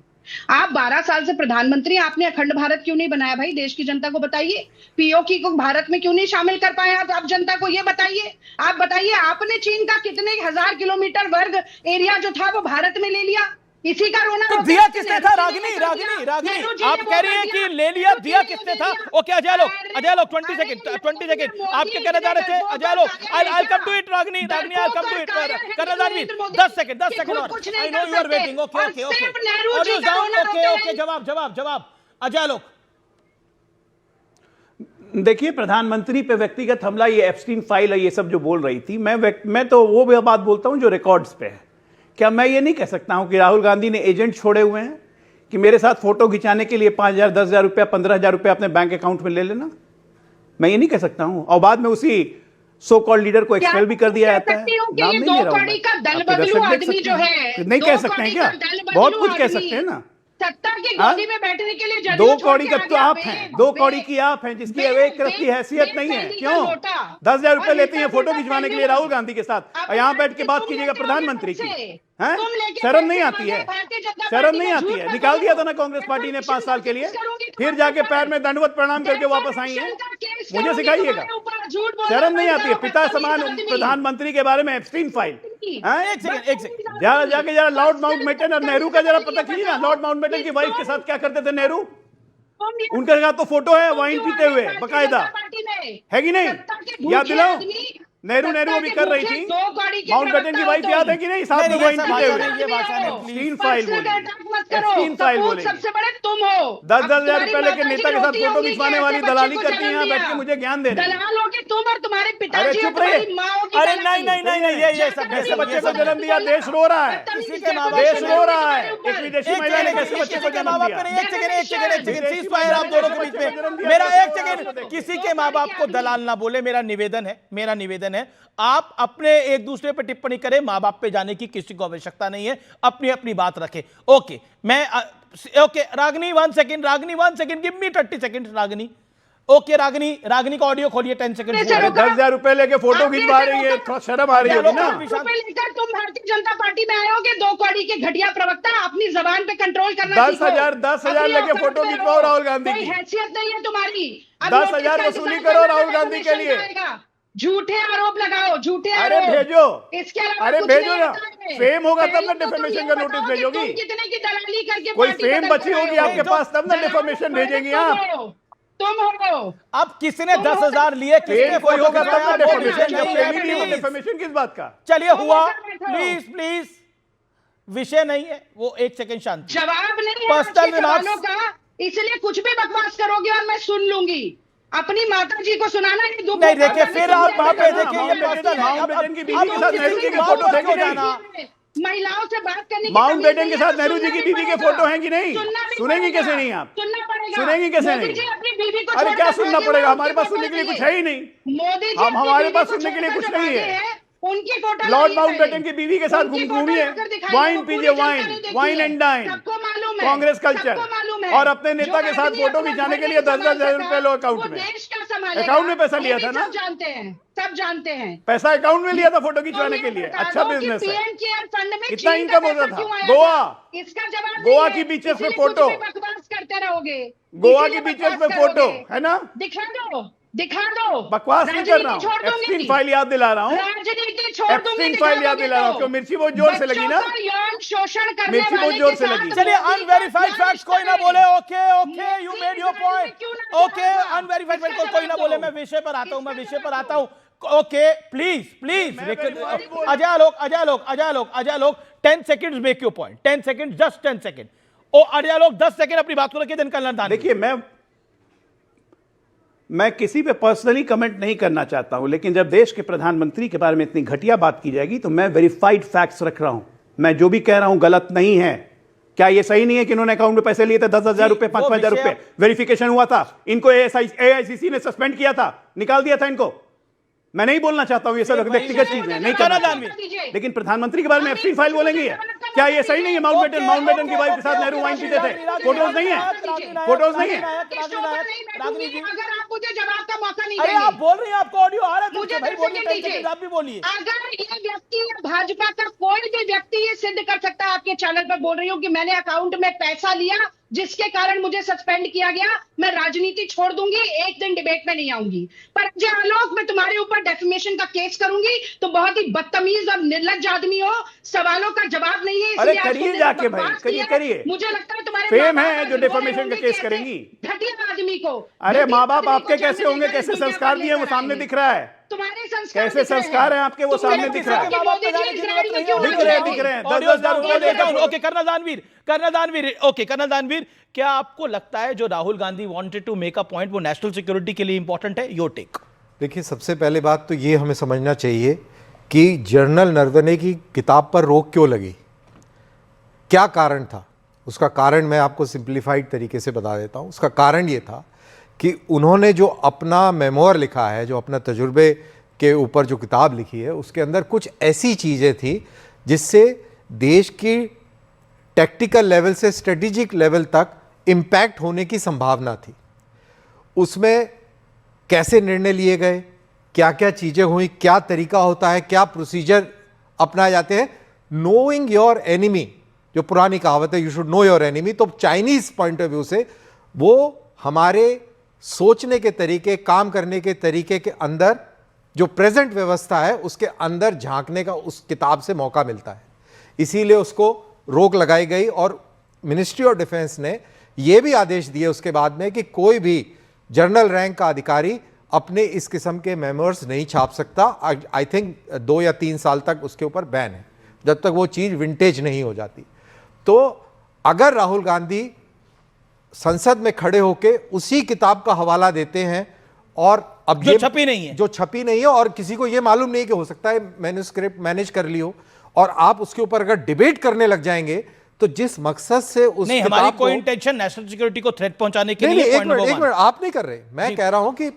आप 12 साल से प्रधानमंत्री, आपने अखंड भारत क्यों नहीं बनाया भाई? देश की जनता को बताइए। पीओके को भारत में क्यों नहीं शामिल कर पाए आप जनता को ये बताइए। आप बताइए, आपने चीन का कितने 1000 किलोमीटर वर्ग एरिया जो था वो भारत में ले लिया। इसी का रोना तो दिया किसने था? रागिनी, आप कह रही हैं कि ले लिया, दिया किसने था? ओके अजय लोग 20 सेकंड आपके कहने जा रहे थे। अजय लोग, I'll come to it Ragini, I'll come to it। कर्णधार जी 10 सेकंड और। I know you are waiting। Okay, जवाब अजय लोग। देखिए, प्रधानमंत्री पे व्यक्तिगत हमला, ये एप्स्टीन फाइल है, ये सब जो बोल रही थी, मैं तो वो बात बोलता हूं जो रिकॉर्ड्स पे है। क्या मैं ये नहीं कह सकता हूं कि राहुल गांधी ने एजेंट छोड़े हुए हैं कि मेरे साथ फोटो खिंचाने के लिए 5,000, 10,000 रुपया, 15,000 रुपया अपने बैंक अकाउंट में ले लेना? मैं ये नहीं कह सकता हूं। और बाद में उसी सो कॉल्ड लीडर को एक्सपेल भी कर दिया जाता है। नाम नहीं ले रहा हूं। नहीं कह सकते हैं क्या? बहुत कुछ कह सकते हैं ना। सत्ता की गोदी में बैठने के लिए 2 कौड़ी का तो आप हैं, 2 कौड़ी की आप हैं, जिसकी एक तरफ की हैसियत नहीं है। क्यों 10,000 रुपए लेते हैं फोटो खिंचवाने के लिए राहुल गांधी के साथ, और यहाँ बैठ के बात कीजिएगा प्रधानमंत्री की? शर्म नहीं आती है? शर्म नहीं आती है? निकाल दिया था ना कांग्रेस पार्टी ने 5 साल के लिए, फिर जाके पैर में दंडवत प्रणाम करके वापस आई है। मुझे सिखाइएगा, शर्म नहीं आती है? पिता समान प्रधानमंत्री के बारे में एप्स्टीन फाइल। एक सेकंड जाके जरा लॉर्ड माउंटबेटन और नेहरू का जरा पता कीजिए ना। लॉर्ड माउंटबेटन की वाइफ के साथ क्या करते थे नेहरू? उनके साथ तो फोटो है वाइन पीते हुए बकायदा, है कि नहीं? याद दिलाओ, नेहरू अभी कर रही थी। माउंटबेटन की वाइफ याद है कि नहीं? साथ में वाइन पीते हुए। स्टीन फाइल बोले। सबसे बड़े तुम हो। 10,000 रुपए लेके नेता के साथ फोटो खिंचवाने वाली दलाली करती हैं, यहाँ बैठ के मुझे ज्ञान दे रहे हैं। दलालों तुम और तुम्हारे पिताजी। अरे चुप रहिए। अरे नहीं, ये सब कैसे बच्चे को जन्म दिया? देश रो रहा है, देश रो रहा है। एक विदेशी महिला ने कैसे बच्चे को जन्म दिया? एक सेकंड सीज़फायर आप दोनों के बीच में। मेरा एक सेकंड, किसी के माँ बाप को दलाल ना बोले, मेरा निवेदन है डिस्कशन है, आप अपने एक दूसरे पे टिप्पणी करें, मां बाप पे जाने की किसी को आवश्यकता नहीं है, अपनी अपनी बात रखें। ओके, मैं okay Ragini 1 second, Ragini 1 second, give me 30 second Ragini. Okay Ragini का ऑडियो खोलिए 10 सेकंड। 10,000 रुपए लेके फोटो खिंचवा रही है, थोड़ा शर्म आ रही होगी ना। लेकर तुम भारतीय जनता पार्टी में आए होगे, 2 कौड़ी के घटिया प्रवक्ता, अपनी जबान पे कंट्रोल करना 10,000 लेके फोटो खिंचवाओ राहुल गांधी की। हैसियत नहीं है तुम्हारी। 10,000 वसूली करो राहुल गांधी के लिए। झूठे आरोप लगाओ, झूठे अरे आरोप। भेजो, इसके अलावा अरे कुछ भेजो नहीं ना, आता है। फेम होगा तब ना फेम तो तुम डिफेमेशन ये का बताओ नोटिस कि भेजोगी। तुम कितने की दलाली करके कोई पार्टी फेम बदल बची कर होगी आए हो। आपके पास तब ना डिफेमेशन भेजेंगी आप। तुम हो। अब किसी ने 10,000 लिए, किसने कोई होगा तब ना डिफेमेशन, नहीं है, डिफेमेशन किस बात का? चलिए हुआ, प्लीज विषय नहीं है वो, 1 सेकंड शांति। जवाब नहीं है पर्सनल आपके सवालों का, इसलिए कुछ भी बकवास करोगे और मैं सुन लूंगी। अपनी माता जी को सुनाना है दुख। नहीं देखिए, फिर आप वहां पे देखिए, ये माउंटबेटन की बीवी के साथ नेहरू जी के फोटो है कि नहीं? महिलाओं से बात करने की माउंटबेटन के साथ नेहरू जी की बीवी के फोटो हैं कि नहीं? सुनेंगी कैसे नहीं आप? सुनना पड़ेगा। सुनेंगी कैसे मोदी जी नहीं? अपनी बीवी को अरे क्या छोड़कर सुनना भागे, पड़ेगा? उनकी हमारे पास फोटो सुनने के लिए कुछ दिए। है ही नहीं। मोदी जी हम अपनी हमारे बीवी पास को सुनने के लिए छोड़कर कुछ जो नहीं भागे है। हैं, उनकी फोटो लॉर्ड लाइए माउंटबेटन पहले। की बीवी के साथ उनकी घूमिए, फोटो लाकर दिखाइए, वाइन वो पूरी पीजिए, जनता ने देखी वाइन है। एंड डाइन, सबको मालूम है, कांग्रेस कल्चर, सबको मालूम है। और अपने नेता के साथ फोटो खिंचाने के लिए 10,000 रुपए लो अकाउंट में। देश का संभालेगा। अकाउंट में पैसा लिया था ना? सब जानते हैं, सब जानते हैं। पैसा अकाउंट में लिया था फोटो खिंचवाने के लिए। अच्छा बिजनेस है। पीएम केयर फंड में कितना चीन इनकम का होता पैसा था? क्यों आया गोवा, था? इसका जवाब गोवा नहीं की है। बीचेस पे इसलिए फोटो, कुछ भी बकवास करते रहोगे, गोवा इसीलिए की बीचेस बकवास पे फोटो करोगे। है ना? दिखा दो। बकवास नहीं कर रहा हूँ, एप्स्टीन फाइल याद दिला रहा हूँ, राजनीति छोड़ दूंगी। एप्स्टीन फाइल याद दिला रहा हूँ। क्यों मिर्ची बहुत जोर से लगी ना? यौन शोषण करने मिर्ची बहुत वाले जोर के से साथ लगी। चलिए मोदी अनवेरीफाइड का फैक्ट्स कोई ना बोले। Okay you made your point. Okay unverified facts कोई ना बोले। मैं विषय पर आता हूं। ओके प्लीज अजय लोग 10 seconds make your point. 10 second, just 10 second. ओ अजय लोग 10 सेकंड अपनी बात को रखिए, दिन कल्याण। देखिए मैं किसी पे पर्सनली कमेंट नहीं करना चाहता हूं, लेकिन जब देश के प्रधानमंत्री के बारे में इतनी घटिया बात की जाएगी तो मैं वेरीफाइड फैक्ट्स रख रहा हूं। मैं जो भी कह रहा हूं गलत नहीं है। क्या ये सही नहीं है कि इन्होंने अकाउंट में पैसे लिए थे 10,000 रुपए, 5,000 रुपए? वेरिफिकेशन हुआ था, इनको एआईसीसी ने सस्पेंड किया था, निकाल दिया था इनको। मैं नहीं बोलना चाहता हूं, ये सब व्यक्तिगत चीज है, नहीं करना चाहता। लेकिन प्रधानमंत्री के बारे में एप्स्टीन फाइल बोलेंगे? क्या ये सही नहीं है? माउंटबेटन की वाइफ के साथ नेहरू वाइन पीते थे, फोटोज नहीं है? फोटोज नहीं है? अगर आप मुझे जवाब का मौका नहीं अरे देंगे, आप बोल रही हैं, आपको ऑडियो आ रहा है, मुझे भाई बोलिए, 10 सेकंड आप भी बोलिए। अगर ये व्यक्ति या भाजपा का कोई भी व्यक्ति ये सिद्ध कर सकता है, आपके चैनल पर बोल रही हूँ कि मैंने अकाउंट में पैसा लिया जिसके कारण मुझे सस्पेंड किया गया, मैं राजनीति छोड़ दूंगी, एक दिन डिबेट में नहीं आऊंगी। पर अजय आलोक, मैं तुम्हारे ऊपर डेफेमेशन का केस करूंगी। तो बहुत ही बदतमीज और निर्लज्ज आदमी हो, सवालों का जवाब नहीं है। अरे इसलिए आज करिए तुमने जाके बकवास भाई, किया। करिए। मुझे लगता है तुम्हारे फेम माँ-बाप है आज जो बोल डेफेमेशन रहे का होंगे केस कैसे करेंगी। घटिया आदमी को। अरे घटिया माँ बाप आदमी आपके को कैसे जन्म होंगे, देकर कैसे मीडिया संस्कार पर दिए वो लेकर सामने आएंगे। दिख रहा है। तुम्हारे संस्कार कैसे दिख रहे संस्कार हैं आपके, वो सामने दिख रहा है। दिख रहे हैं 10,000 रुपए। Okay colonel Danveer, okay colonel Danveer, क्या आपको लगता है जो Rahul Gandhi wanted to make a point वो नेशनल सिक्योरिटी के लिए इंपॉर्टेंट है? Your take. देखिए, सबसे पहले बात तो ये हमें समझना चाहिए कि जनरल नरवणे की किताब पर रोक क्यों लगी, क्या कारण था। उसका कारण मैं आपको सिंप्लीफाइड तरीके से बता देता हूँ। उसका कारण ये था कि उन्होंने जो अपना मेमोर लिखा है, जो अपना तजुर्बे के ऊपर जो किताब लिखी है, उसके अंदर कुछ ऐसी चीज़ें थी जिससे देश की टैक्टिकल लेवल से स्ट्रेटेजिक लेवल तक इम्पैक्ट होने की संभावना थी। उसमें कैसे निर्णय लिए गए, क्या क्या चीज़ें हुई, क्या तरीका होता है, क्या प्रोसीजर अपनाए जाते हैं। नोइंग योर एनिमी, जो पुरानी कहावत है, you should know your enemy, तो चाइनीज़ पॉइंट ऑफ व्यू से वो हमारे सोचने के तरीके, काम करने के तरीके के अंदर जो प्रेजेंट व्यवस्था है उसके अंदर झांकने का उस किताब से मौका मिलता है। इसीलिए उसको रोक लगाई गई और मिनिस्ट्री ऑफ डिफेंस ने यह भी आदेश दिए उसके बाद में कि कोई भी जनरल रैंक का अधिकारी अपने इस किस्म के मेमोर्स नहीं छाप सकता। आई थिंक 2 या 3 साल तक उसके ऊपर बैन है, जब तक वो चीज़ विंटेज नहीं हो जाती। तो अगर राहुल गांधी संसद में खड़े होकर उसी किताब का हवाला देते हैं और अब जो छपी नहीं है और किसी को यह मालूम नहीं कि हो सकता है मैन्युस्क्रिप्ट मैनेज कर लियो, और आप उसके ऊपर अगर डिबेट करने लग जाएंगे तो जिस मकसद से उस नहीं, हमारी कोई इंटेंशन नेशनल सिक्योरिटी को थ्रेट पहुंचाने के लिए। एक मिनट आप नहीं कर रहे, मैं कह रहा हूं कि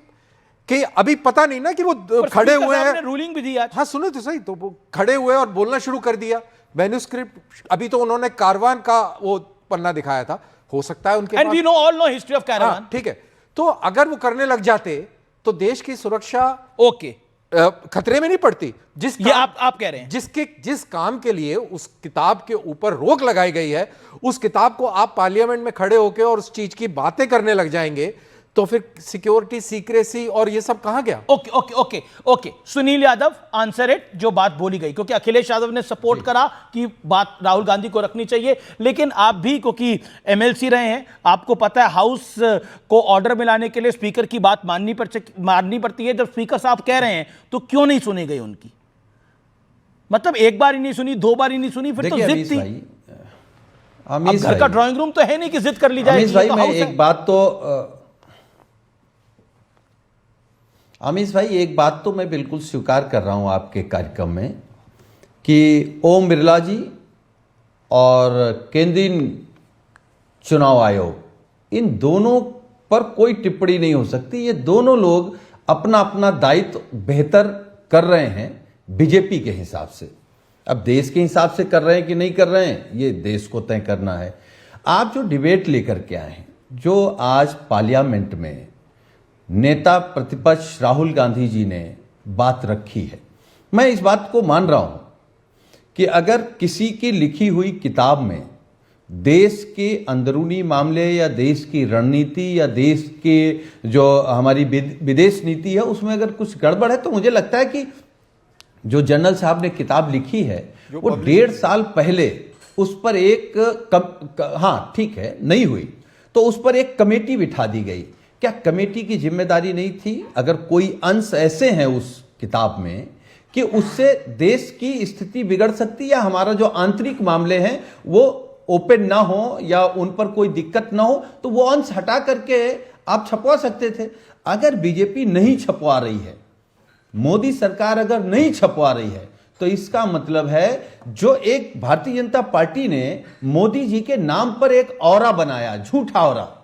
कि अभी पता नहीं ना कि वो खड़े हुए हैं, रूलिंग भी दी आज। हाँ सुनो तो सही, तो वो खड़े हुए और बोलना शुरू कर दिया मैन्युस्क्रिप्ट। अभी तो उन्होंने कारवान का वो पन्ना दिखाया था, हो सकता है उनके and we know all know history of कारवान, ठीक है। तो अगर वो करने लग जाते तो देश की सुरक्षा ओके खतरे में नहीं पड़ती। ये आप कह रहे हैं जिस काम के लिए उस किताब के ऊपर रोक लगाई गई है, उस किताब को आप पार्लियामेंट में खड़े होकर और उस चीज की बातें करने लग जाएंगे, तो फिर सिक्योरिटी, सीक्रेसी और ये सब कहां गया? Okay okay okay okay Sunil Yadav, answer it, जो बात बोली गई, क्योंकि अखिलेश यादव ने सपोर्ट करा कि बात राहुल गांधी को रखनी चाहिए, लेकिन आप भी क्योंकि एमएलसी रहे हैं, आपको पता है हाउस को ऑर्डर मिलाने के लिए स्पीकर की बात माननी पड़ती है। जब स्पीकर साहब कह रहे हैं तो क्यों नहीं सुनी गई उनकी? मतलब एक बार ही नहीं सुनी, दो बार ही नहीं सुनी, फिर तो जिद थी। अब घर का ड्राइंग रूम तो है नहीं कि जिद कर ली जाए। अमीश भाई, एक बात तो मैं बिल्कुल स्वीकार कर रहा हूं आपके कार्यक्रम में कि ओम बिरला जी और केंद्रीय चुनाव आयोग, इन दोनों पर कोई टिप्पणी नहीं हो सकती। ये दोनों लोग अपना अपना दायित्व बेहतर कर रहे हैं बीजेपी के हिसाब से। अब देश के हिसाब से कर रहे हैं कि नहीं कर रहे हैं, ये देश को तय करना है। आप जो डिबेट लेकर के आए हैं, जो आज पार्लियामेंट में नेता प्रतिपक्ष राहुल गांधी जी ने बात रखी है, मैं इस बात को मान रहा हूं कि अगर किसी की लिखी हुई किताब में देश के अंदरूनी मामले या देश की रणनीति या देश के जो हमारी विदेश नीति है उसमें अगर कुछ गड़बड़ है, तो मुझे लगता है कि जो जनरल साहब ने किताब लिखी है वो 1.5 साल पहले उस पर हाँ ठीक है नहीं हुई, तो उस पर एक कमेटी बिठा दी गई। क्या कमेटी की जिम्मेदारी नहीं थी? अगर कोई अंश ऐसे हैं उस किताब में कि उससे देश की स्थिति बिगड़ सकती या हमारा जो आंतरिक मामले हैं वो ओपन ना हो या उन पर कोई दिक्कत ना हो, तो वो अंश हटा करके आप छपवा सकते थे। अगर बीजेपी नहीं छपवा रही है, मोदी सरकार अगर नहीं छपवा रही है, तो इसका मतलब है जो एक भारतीय जनता पार्टी ने मोदी जी के नाम पर एक औरा बनाया, झूठा औरा,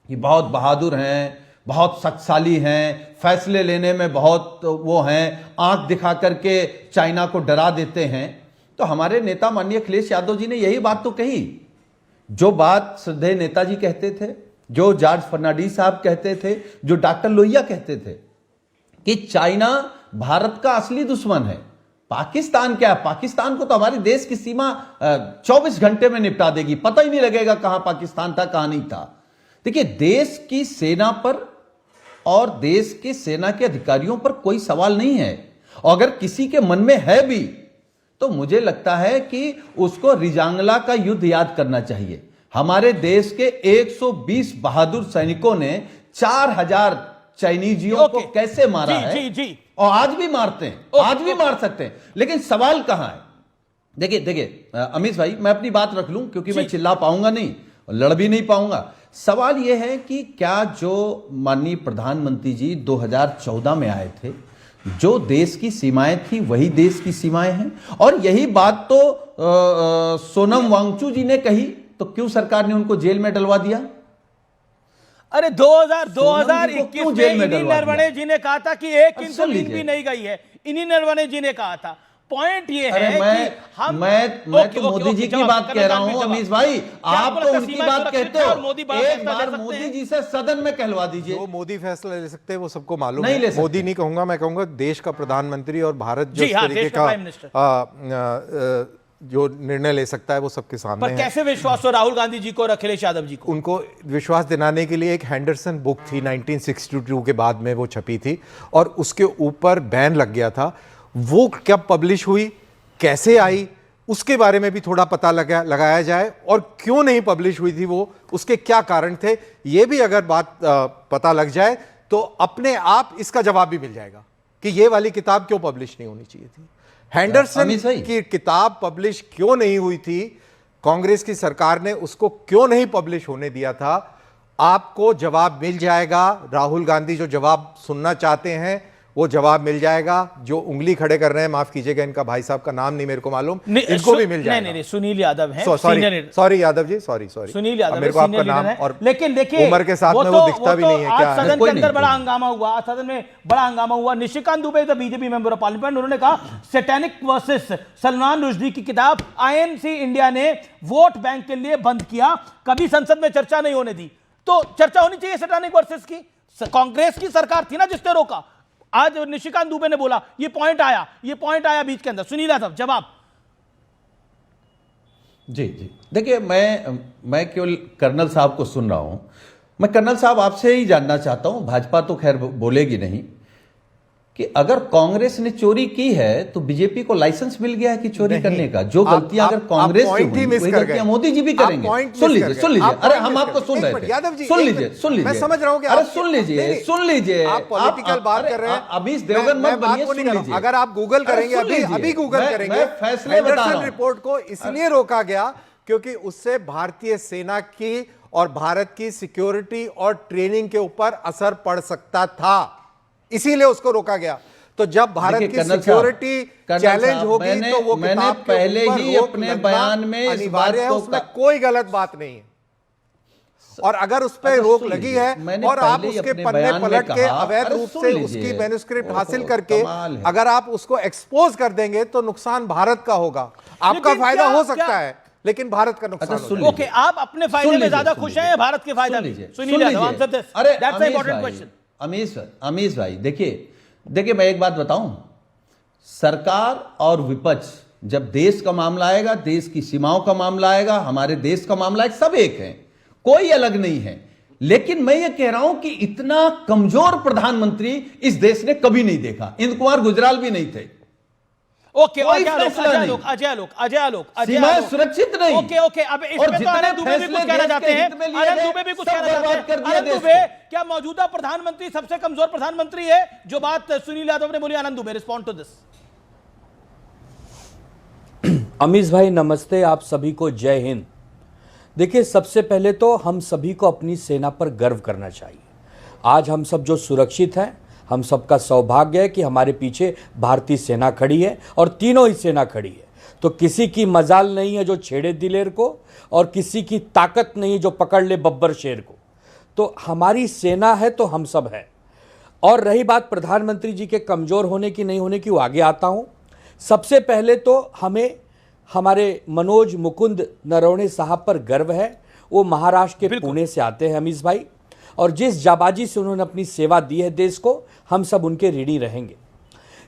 कि बहुत बहादुर हैं, बहुत शक्तिशाली हैं, फैसले लेने में बहुत वो हैं, आंख दिखा करके चाइना को डरा देते हैं। तो हमारे नेता माननीय अखिलेश यादव जी ने यही बात तो कही, जो बात श्रद्धेय नेताजी कहते थे, जो जॉर्ज फर्नांडिस साहब कहते थे, जो डॉक्टर लोहिया कहते थे कि चाइना भारत का असली दुश्मन है। पाकिस्तान क्या है? पाकिस्तान को तो हमारे देश की सीमा 24 घंटे में निपटा देगी, पता ही नहीं लगेगा कहां पाकिस्तान था कहां नहीं था। देखिए, देश की सेना पर और देश के सेना के अधिकारियों पर कोई सवाल नहीं है, और अगर किसी के मन में है भी तो मुझे लगता है कि उसको रिजांगला का युद्ध याद करना चाहिए। हमारे देश के 120 बहादुर सैनिकों ने 4000 चाइनीजियों को कैसे मारा है, और आज भी मारते हैं, आज भी मार सकते हैं। लेकिन सवाल कहां है? देखिए अमीश भाई, मैं अपनी बात रख लूं क्योंकि मैं चिल्ला पाऊंगा नहीं, लड़ भी नहीं पाऊंगा। सवाल यह है कि क्या जो माननीय प्रधानमंत्री जी 2014 में आए थे, जो देश की सीमाएं थी वही देश की सीमाएं हैं, और यही बात तो सोनम वांगचू जी ने कही, तो क्यों सरकार ने उनको जेल में डलवा दिया? अरे 2021 में इन्हीं नरवणे जी ने कहा था कि एक इंसुलिन भी नहीं गई है, इन्हीं नरवणे जी ने कहा था। पॉइंट ये है कि हम मैं तो मोदी जी की बात कह रहा हूं अमीश भाई, आप तो उनकी बात कहते हो। एक बार मोदी जी से सदन में कहलवा दीजिए। वो मोदी फैसला ले सकते हैं, वो सबको मालूम है। मोदी नहीं कहूंगा, मैं कहूंगा देश का प्रधानमंत्री और भारत जो इस तरीके का जो निर्णय ले सकता है वो सबके सामने है। कैसे विश्वास हो राहुल गांधी जी को और अखिलेश यादव जी को? उनको विश्वास दिलाने के लिए एक हैंडरसन बुक थी 1962 के बाद में वो छपी थी, और उसके ऊपर बैन लग गया था। वो कब पब्लिश हुई, कैसे आई, उसके बारे में भी थोड़ा पता लगाया जाए, और क्यों नहीं पब्लिश हुई थी वो, उसके क्या कारण थे, ये भी अगर बात पता लग जाए तो अपने आप इसका जवाब भी मिल जाएगा कि ये वाली किताब क्यों पब्लिश नहीं होनी चाहिए थी। हैंडरसन की किताब पब्लिश क्यों नहीं हुई थी, कांग्रेस की सरकार ने उसको क्यों नहीं पब्लिश होने दिया था, आपको जवाब मिल जाएगा। राहुल गांधी जो जवाब सुनना चाहते हैं वो जवाब मिल जाएगा। जो उंगली खड़े कर रहे हैं, माफ कीजिएगा, इनका भाई साहब का नाम नहीं मेरे को मालूम, इनको भी मिल जाएगा। नहीं, सुनील यादव है। सॉरी यादव जी, सॉरी सुनील यादव मेरे को आपका नाम और लेकिन देखिए उम्र के साथ में वो दिखता भी नहीं है। क्या सदन के अंदर बड़ा हंगामा हुआ, आज सदन में बड़ा हंगामा हुआ। Nishikant Dubey the BJP member of parliament, उन्होंने कहा सैटेनिक वर्सेस सलमान रुश्दी की किताब आईएनसी इंडिया ने वोट बैंक के लिए बंद किया, कभी संसद में चर्चा नहीं होने दी। तो चर्चा होनी चाहिए सैटेनिक वर्सेस की। कांग्रेस की सरकार थी ना जिसने रोका। आज निशिकांत दुबे ने बोला, ये पॉइंट आया बीच के अंदर। सुनील यादव जवाब। जी देखिए, मैं केवल कर्नल साहब को सुन रहा हूं। मैं कर्नल साहब आपसे ही जानना चाहता हूं, भाजपा तो खैर बोलेगी नहीं, कि अगर कांग्रेस ने चोरी की है तो बीजेपी को लाइसेंस मिल गया है कि चोरी करने का। जो गलतियां अगर कांग्रेस की हुई, वही गलतियां मोदी जी भी करेंगे। सुन लीजिए, अरे हम आपको सुन रहे थे। सुन लीजिए, मैं समझ रहा हूं कि अरे सुन लीजिए, आप पॉलिटिकल बात कर रहे हैं। अभी देवगन मत बनिए, सुन लीजिए। अगर आप गूगल करेंगे, अभी गूगल करेंगे, फैसले बता रहा हूं। रिपोर्ट को इसलिए रोका गया क्योंकि उससे भारतीय सेना की और भारत की सिक्योरिटी और ट्रेनिंग के ऊपर असर पड़ सकता था, इसीलिए उसको रोका गया। तो जब भारत की सिक्योरिटी चैलेंज होगी तो वो मैंने पहले ही अपने बयान में इस बात को, उसमें कोई गलत बात नहीं है। और अगर उस पर रोक लगी है और आप उसके पन्ने पलट के अवैध रूप से उसकी मैन्युस्क्रिप्ट हासिल करके अगर आप उसको एक्सपोज कर देंगे तो नुकसान भारत का होगा। आपका फायदा हो सकता है लेकिन भारत का नुकसान होगा। ओके, आप अपने फायदे में ज्यादा खुश हैं या भारत के फायदे में? Sunil Yadav, answer this. That's a important question. Amish भाई, देखिए मैं एक बात बताऊं, सरकार और विपक्ष जब देश का मामला आएगा, देश की सीमाओं का मामला आएगा, हमारे देश का मामला आएगा, सब एक है, कोई अलग नहीं है। लेकिन मैं ये कह रहा हूं कि इतना कमजोर प्रधानमंत्री इस देश ने कभी नहीं देखा। इंद्र कुमार गुजराल भी नहीं थे। ओके, अजय आलोक सीमाएं सुरक्षित नहीं। ओके, अब इसमें तो आनंद दुबे भी कुछ कहना चाहते हैं। आनंद दुबे भी कुछ कहना चाहते हैं। आनंद दुबे, क्या मौजूदा प्रधानमंत्री सबसे कमजोर प्रधानमंत्री है? जो बात सुनील यादव ने बोली, Anand Dubey, respond to this. Amish भाई नमस्ते, आप सभी को जय हिंद। देखिए, सबसे पहले तो हम सभी को अपनी सेना पर गर्व करना चाहिए। आज हम सब जो सुरक्षित हैं, हम सबका सौभाग्य है कि हमारे पीछे भारतीय सेना खड़ी है और तीनों ही सेना खड़ी है। तो किसी की मजाल नहीं है जो छेड़े दिलेर को, और किसी की ताकत नहीं है जो पकड़ ले बब्बर शेर को। तो हमारी सेना है तो हम सब है। और रही बात प्रधानमंत्री जी के कमज़ोर होने की नहीं होने की, वो आगे आता हूँ। सबसे पहले तो हमें हमारे मनोज मुकुंद नरवणे साहब पर गर्व है। वो महाराष्ट्र के पुणे से आते हैं अमीश भाई, और जिस जाबाजी से उन्होंने अपनी सेवा दी है देश को, हम सब उनके ऋणी रहेंगे।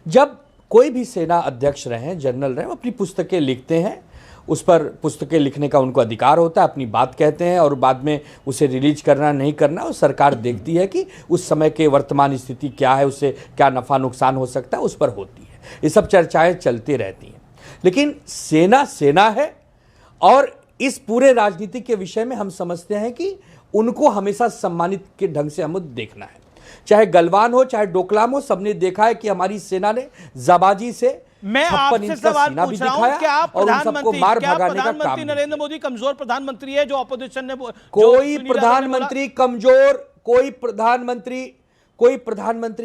जब कोई भी सेना अध्यक्ष रहे, जनरल रहे, वो अपनी पुस्तकें लिखते हैं, उस पर पुस्तकें लिखने का उनको अधिकार होता है, अपनी बात कहते हैं और बाद में उसे रिलीज करना नहीं करना और सरकार देखती है कि उस समय के वर्तमान स्थिति क्या है, उससे क्या नफ़ा नुकसान हो सकता है, उस पर होती है। ये सब चर्चाएं चलती रहती हैं। लेकिन सेना सेना है, और इस पूरे राजनीति के विषय में हम समझते हैं कि उनको हमेशा सम्मानित के ढंग से हमें देखना है। चाहे गलवान हो, चाहे डोकलाम हो, सबने देखा है कि हमारी सेना ने जाबाजी से मैं आपसे सवाल पूछ रहा हूं, क्या प्रधानमंत्री नरेंद्र मोदी कमजोर प्रधानमंत्री है? जो ऑपोजिशन ने कोई प्रधानमंत्री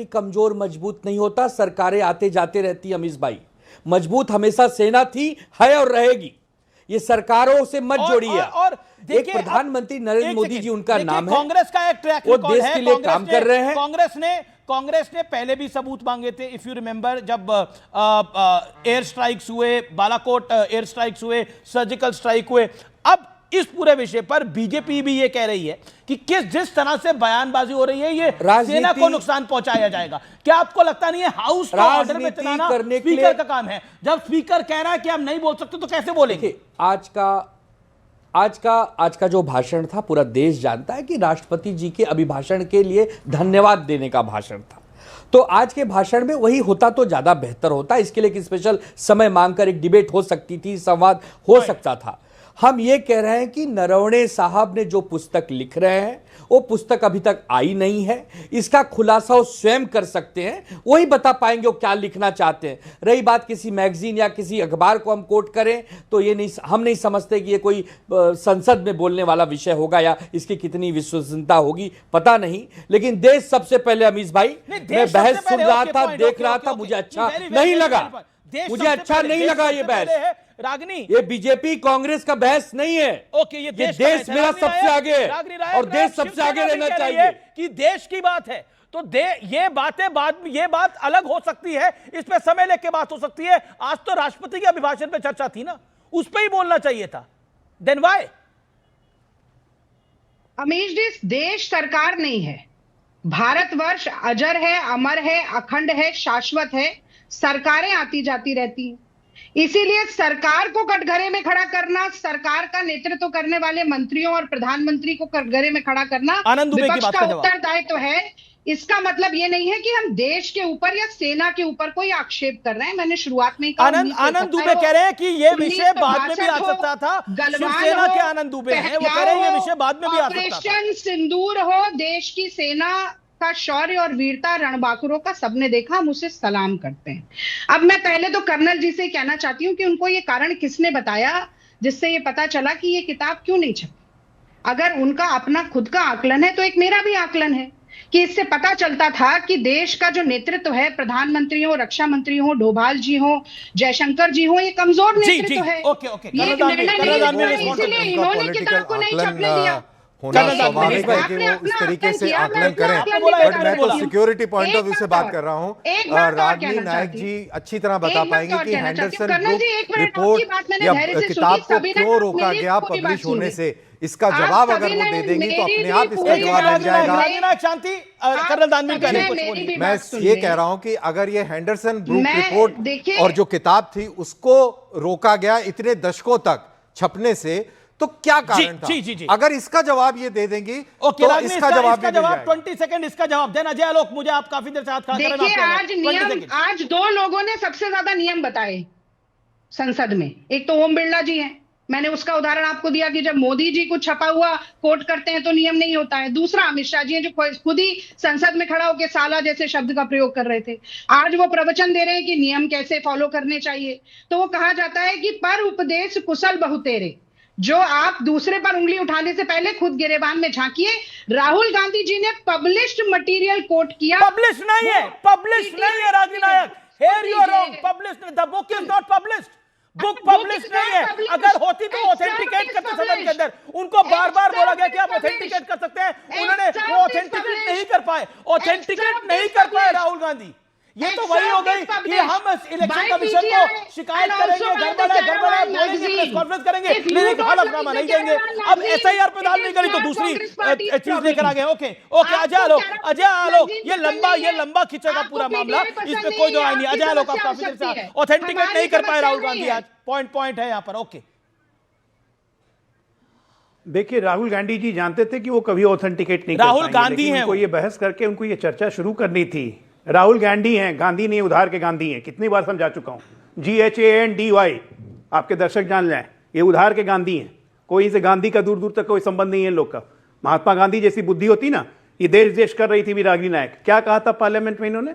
कमजोर मजबूत नहीं होता। सरकारें आते जाते रहती। अमीश भाई, मजबूत हमेशा सेना थी, है और रहेगी। ये सरकारों से मत जोड़िए। और एक प्रधानमंत्री नरेंद्र मोदी जी उनका नाम है। कांग्रेस का एक ट्रैक वो रिकॉर्ड देश के लिए काम कर रहे हैं। कांग्रेस ने पहले भी सबूत मांगे थे। इफ यू रिमेंबर, जब एयर स्ट्राइक्स हुए, बालाकोट एयर स्ट्राइक्स हुए, सर्जिकल स्ट्राइक हुए। अब इस पूरे विषय पर बीजेपी भी ये कह रही है कि जिस तरह से बयानबाजी हो रही है, ये सेना को नुकसान पहुंचाया जाएगा। क्या आपको लगता नहीं है हाउस का ऑर्डर में चलाना स्पीकर का काम है? जब स्पीकर कह रहा है कि आप नहीं बोल सकते तो कैसे बोलेंगे? आज का जो भाषण था, पूरा देश जानता है कि राष्ट्रपति जी के अभिभाषण के लिए धन्यवाद देने का भाषण था। तो आज के भाषण में वही होता तो ज्यादा बेहतर होता। इसके लिए एक स्पेशल समय मांगकर एक डिबेट हो सकती थी, संवाद हो सकता था। हम ये कह रहे हैं कि नरवणे साहब ने जो पुस्तक लिख रहे हैं वो पुस्तक अभी तक आई नहीं है। इसका खुलासा वो स्वयं कर सकते हैं, वही बता पाएंगे वो क्या लिखना चाहते हैं। रही बात किसी मैगजीन या किसी अखबार को हम कोट करें तो ये नहीं, हम नहीं समझते कि ये कोई संसद में बोलने वाला विषय होगा या इसकी कितनी विश्वसनीयता होगी, पता नहीं। लेकिन देश सबसे पहले, अमीश भाई, मैं बहस सुन रहा था, देख रहा था, मुझे अच्छा नहीं लगा, मुझे अच्छा नहीं लगा ये बहस। रागनी, ये बीजेपी कांग्रेस का बहस नहीं है। ओके, ये देश मेरा सबसे आगे है और देश सबसे आगे रहना चाहिए कि देश की बात है तो ये बातें बाद में, ये बात अलग हो सकती है, इस पे समय लेके बात हो सकती है। आज तो राष्ट्रपति के अभिभाषण पे चर्चा थी ना, उस पे ही बोलना चाहिए था। Then why? अमीश जी, देश सरकार नहीं है, भारतवर्ष अजर है, अमर है, अखंड है, शाश्वत है। सरकारें आती जाती रहती हैं, इसीलिए सरकार को कटघरे में खड़ा करना, सरकार का नेतृत्व करने वाले मंत्रियों और प्रधानमंत्री को कटघरे में खड़ा करना विपक्ष का उत्तरदायित्व है। इसका मतलब ये नहीं है कि हम देश के ऊपर या सेना के ऊपर कोई आक्षेप कर रहे हैं। मैंने शुरुआत में कहा, आनंद दुबे कह रहे हैं कि ये विषय बाद में भी आ सकता था। शिवसेना के आनंद दुबे हैं, वो कह रहे हैं ये विषय बाद में भी आ सकता था। ऑपरेशन सिंदूर हो, देश की सेना का शौर्य और वीरता, रणबांकुरों का सबने देखा, हम उसे सलाम करते हैं। अब मैं पहले तो कर्नल जी से कहना चाहती हूँ कि उनको ये कारण किसने बताया जिससे ये पता चला कि ये किताब क्यों नहीं छपी। अगर उनका अपना खुद का आकलन है तो एक मेरा भी आकलन है कि इससे पता चलता था कि देश का जो नेतृत्व है, प्रधानमंत्री हो, रक्षा मंत्री हो, डोभाल जी हो, जयशंकर जी हो, ये कमजोर नेतृत्व है। ये एक निर्णय नहीं, इसलिए इन्होंने किताब को नहीं छपने दिया। होना स्वाभाविक है कि वो इस तरीके से आकलन करें, बट मैं तो सिक्योरिटी पॉइंट ऑफ व्यू से बात कर रहा हूँ। रागनी नायक जी अच्छी तरह बता पाएंगे कि हैंडरसन बुक रिपोर्ट या किताब को क्यों रोका गया पब्लिश होने से। इसका जवाब अगर वो दे देंगे तो अपने आप इसका जवाब मिल जाएगा। शांति, कर्नल दानवीर कह रहे हैं। मैं ये कह रहा हूँ कि अगर ये हैंडरसन बुक रिपोर्ट और जो किताब थी उसको रोका गया इतने दशकों तक छपने से, तो क्या कारण था? जी। अगर इसका जवाब ये दे देंगी तो इसका जवाब 20 सेकंड इसका जवाब देना। अजय आलोक, मुझे आप काफी देर से हाथ खड़ा कर रहे हैं। आज दो लोगों ने सबसे ज्यादा नियम बताए संसद में। एक तो ओम बिरला जी हैं, मैंने उसका उदाहरण आपको दिया कि जब मोदी जी कुछ छपा हुआ कोट करते हैं तो नियम नहीं होता है। दूसरा अमित शाह जी हैं, जो खुद ही संसद में खड़ा होकर साला जैसे शब्द का प्रयोग कर रहे थे। आज वो प्रवचन दे रहे हैं कि नियम कैसे फॉलो करने चाहिए। तो वो कहा जाता है कि पर उपदेश कुशल बहुतेरे, जो आप दूसरे पर उंगली उठाने से पहले खुद गिरेबान में झांकिए। राहुल गांधी जी ने पब्लिश्ड मटेरियल कोट किया। पब्लिश नहीं है, पब्लिश नहीं है Rajni Nayak, here you are wrong. Publish, the book is not published, book publish नहीं है। अगर होती तो ऑथेंटिकेट करते सदन के अंदर। उनको बार बार बोला गया कि आप ऑथेंटिकेट कर सकते हैं, उन्होंने वो ऑथेंटिकेट नहीं कर पाए, ऑथेंटिकेट नहीं कर पाए राहुल गांधी। ये तो वही हो गई कि हम इलेक्शन कमीशन को शिकायत करेंगे, गड़बड़ा बोलेंगे, प्रेस कॉन्फ्रेंस करेंगे, लेकिन हलफनामा नहीं देंगे। अब एसआईआर पे दाल नहीं करी तो दूसरी चीज लेकर आ गए। ओके, अजय आलोक, ये लंबा खींचेगा पूरा मामला, इसमें कोई दो नहीं। अजय आलोक, आप काफी देर से ऑथेंटिकेट नहीं कर पाए राहुल गांधी, आज पॉइंट है यहाँ पर। ओके, देखिए, राहुल गांधी जी जानते थे कि वो कभी ऑथेंटिकेट नहीं राहुल गांधी हैं, उनको ये बहस करके उनको ये चर्चा शुरू करनी थी। राहुल गांधी हैं, गांधी नहीं, उधार के गांधी हैं। कितनी बार समझा चुका हूं। GHANDY, आपके दर्शक जान लें, ये उधार के गांधी हैं। कोई से गांधी का दूर दूर तक कोई संबंध नहीं है लोग का। महात्मा गांधी जैसी बुद्धि होती ना, ये देश कर रही थी भी। रागनी नायक क्या कहा था पार्लियामेंट में इन्होंने?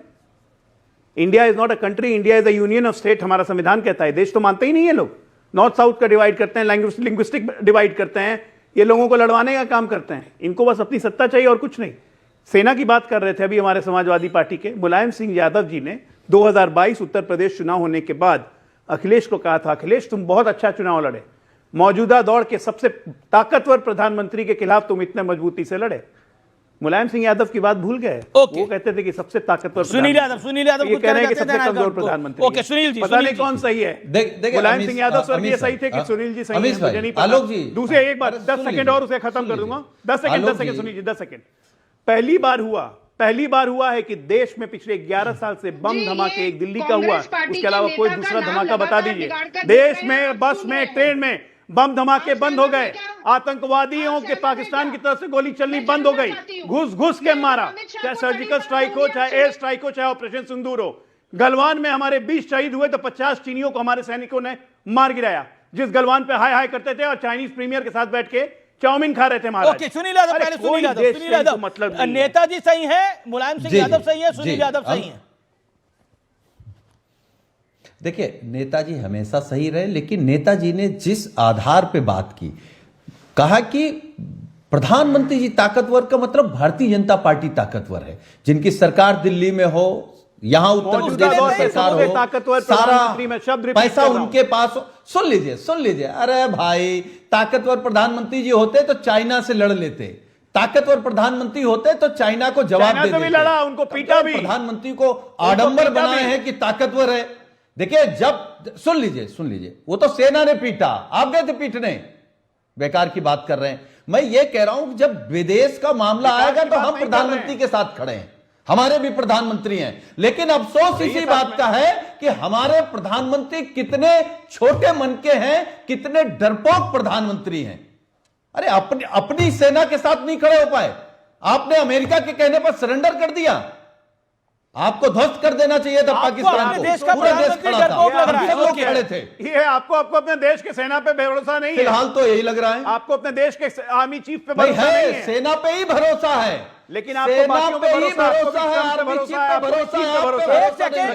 India is not a country, India is a union of state. हमारा संविधान कहता है। देश तो मानते ही नहीं है लोग। नॉर्थ साउथ का डिवाइड करते हैं, लिंग्विस्टिक डिवाइड करते हैं, ये लोगों को लड़वाने का काम करते हैं। इनको बस अपनी सत्ता चाहिए और कुछ नहीं। सेना की बात कर रहे थे अभी हमारे समाजवादी पार्टी के मुलायम सिंह यादव जी ने 2022 उत्तर प्रदेश चुनाव होने के बाद अखिलेश को कहा था, अखिलेश तुम बहुत अच्छा चुनाव लड़े, मौजूदा दौर के सबसे ताकतवर प्रधानमंत्री के खिलाफ तुम इतने मजबूती से लड़े। मुलायम सिंह यादव की बात भूल गए। वो कहते थे कि सबसे ताकतवर सुनील यादव ये कह रहे हैं कि सबसे कमजोर प्रधानमंत्री। ओके, सुनील जी, पता नहीं कौन सही है। मुलायम सिंह यादव सर ये सही थे कि सुनील जी सही है, मुझे नहीं पता। दूसरे एक बार 10 सेकंड और उसे खत्म कर दूंगा। 10 सेकंड सुनील जी, 10 सेकंड। पहली बार हुआ है कि देश में पिछले 11 साल से बम धमाके, एक दिल्ली का हुआ, उसके अलावा कोई दूसरा धमाका बता दीजिए। देश में, बस में, ट्रेन में बम धमाके बंद हो गए। आतंकवादियों के पाकिस्तान की तरफ से गोली चलनी बंद हो गई। घुस के मारा, चाहे सर्जिकल स्ट्राइक हो, चाहे एयर स्ट्राइक हो, चाहे ऑपरेशन सिंदूर हो। गलवान में हमारे 20 शहीद हुए तो 50 चीनियों को हमारे सैनिकों ने मार गिराया, जिस गलवान पे हाय हाय करते थे और चाइनीज प्रीमियर के साथ बैठ के चाउमीन खा रहे थे महाराज। ओके, सुनील यादव पहले, सुनील यादव मतलब नेताजी सही है, मुलायम सिंह यादव सही है, सुनील यादव सही है। देखिए, नेताजी हमेशा सही रहे, लेकिन नेताजी ने जिस आधार पे बात की, कहा कि प्रधानमंत्री जी ताकतवर का मतलब भारतीय जनता पार्टी ताकतवर है, जिनकी सरकार दिल्ली में हो, यहां उत्तर प्रदेश में सरकार हो, सारा पैसा उनके पास हो। सुन लीजिए, अरे भाई, ताकतवर प्रधानमंत्री जी होते तो चाइना से लड़ लेते, ताकतवर प्रधानमंत्री होते तो चाइना को जवाब दे देते। लड़ा, उनको पीटा भी, प्रधानमंत्री को आडंबर बनाए हैं कि ताकतवर है। देखिए, जब सुन लीजिए, वो तो सेना ने पीटा, आप गए थे पीटने, बेकार की बात कर रहे हैं। मैं ये कह रहा हूं कि जब विदेश का मामला आएगा तो हम प्रधानमंत्री के साथ खड़े हैं, हमारे भी प्रधानमंत्री हैं, लेकिन अफसोस इसी बात का है कि हमारे प्रधानमंत्री कितने छोटे मन के हैं, कितने डरपोक प्रधानमंत्री हैं। अरे अपनी सेना के साथ नहीं खड़े हो पाए, आपने अमेरिका के कहने पर सरेंडर कर दिया। आपको ध्वस्त कर देना चाहिए था पाकिस्तान को, देश का पूरा देश खड़ा था, सब लोग खड़े थे। ये आपको अपने देश के सेना पे भरोसा नहीं है? फिलहाल तो यही लग रहा है। आपको अपने देश के आर्मी चीफ पे भरोसा नहीं है? सेना पे ही भरोसा है, लेकिन आपको बाकियों पे भरोसा है, आर्मी चीफ पे भरोसा है। एक सेकंड,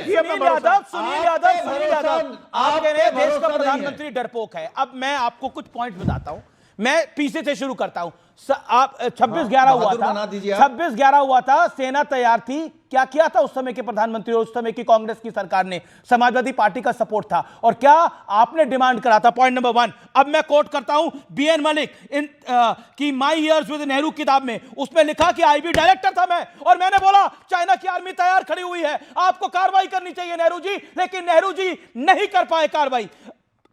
सुनील यादव, आप कह रहे हैं देश का प्रधानमंत्री डरपोक है। अब मैं आपको कुछ पॉइंट बताता हूं, मैं पीछे से शुरू करता हूं। आप 26/11 हुआ था, 26/11 हुआ था, सेना तैयार थी। क्या किया था उस समय के प्रधानमंत्री और उस समय की कांग्रेस की सरकार ने? समाजवादी पार्टी का सपोर्ट था। और क्या आपने डिमांड करा था? Point number 1। अब मैं कोट करता हूं बीएन मलिक की माई ईयर्स विद नेहरू किताब में, उसमें लिखा कि आईबी डायरेक्टर था मैं, और मैंने बोला चाइना की आर्मी तैयार खड़ी हुई है, आपको कार्रवाई करनी चाहिए नेहरू जी। लेकिन नेहरू जी नहीं कर पाए कार्रवाई।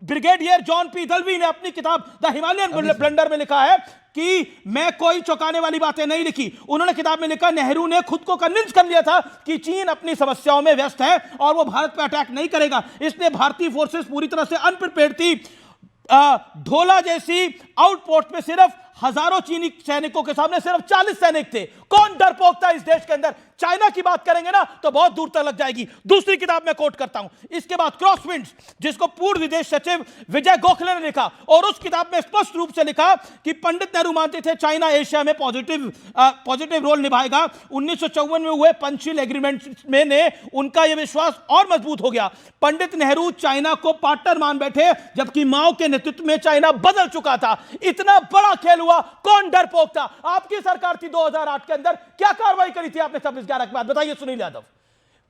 ब्रिगेडियर जॉन पी दलवी ने अपनी किताब द हिमालयन ब्लंडर में लिखा है कि मैं कोई चौंकाने वाली बातें नहीं लिखी। उन्होंने किताब में लिखा, नेहरू ने खुद को कन्विंस कर लिया था कि चीन अपनी समस्याओं में व्यस्त है और वो भारत पर अटैक नहीं करेगा, इसलिए भारतीय फोर्सेस पूरी तरह से अनप्रिपेयर्ड थी। ढोला जैसी आउटपोस्ट में सिर्फ हजारों चीनी सैनिकों के सामने सिर्फ 40 सैनिक थे। कौन डरपोक था इस देश के अंदर? चाइना की बात करेंगे ना तो बहुत दूर तक लग जाएगी। दूसरी किताब में कोट करता हूं, इसके बाद क्रॉसविंड्स, जिसको पूर्व विदेश सचिव विजय गोखले ने लिखा, और उस किताब में स्पष्ट रूप से लिखा कि पंडित नेहरू मानते थे चाइना एशिया में पॉजिटिव रोल निभाएगा। 1954 में हुए पंचशील एग्रीमेंट में ने उनका यह विश्वास और मजबूत हो गया। पंडित नेहरू चाइना को पार्टनर मान बैठे, जबकि माओ के नेतृत्व में चाइना बदल चुका था। इतना बड़ा खेल हुआ, कौन डरपोक था? आपकी सरकार थी 2008 के अंदर, क्या कार्रवाई करी थी आपने 26/11 के बाद? बताइए सुनील यादव।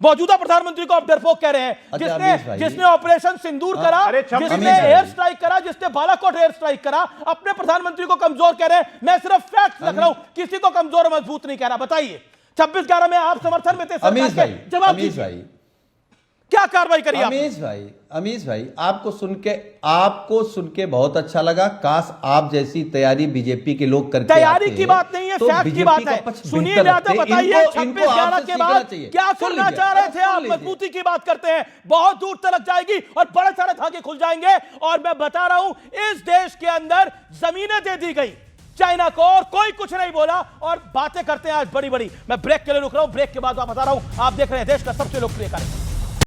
मौजूदा प्रधानमंत्री को आप डरपोक कह रहे हैं, जिसने ऑपरेशन सिंदूर करा, जिसने एयर स्ट्राइक करा, जिसने बालाकोट एयर स्ट्राइक करा, अपने प्रधानमंत्री को कमजोर कह रहे हैं। मैं सिर्फ फैक्ट रख रहा हूं, किसी को कमजोर और मजबूत नहीं कह रहा। बताइए 26/11 में आप समर्थन में थे, जवाब दीजिए, क्या कार्रवाई करी? अमीश भाई, आपको सुन के बहुत अच्छा लगा। काश आप जैसी तैयारी बीजेपी के लोग करके तैयारी की बात नहीं है, फैक्ट की बात है। सुनील यादव, बताइए 26/11 के बाद क्या करना चाह रहे थे आप? मजबूती की बात करते हैं, बहुत दूर तक जाएगी और बड़े सारे धागे खुल जाएंगे। और मैं बता रहा हूं, इस देश के अंदर जमीनें दे दी गई चाइना को और कोई कुछ नहीं बोला, और बातें करते हैं आज बड़ी बड़ी। मैं ब्रेक के लिए रुक रहा हूं, ब्रेक के बाद वापस आ रहा हूं। आप देख रहे हैं देश का सबसे लोकप्रिय कार्यक्रम।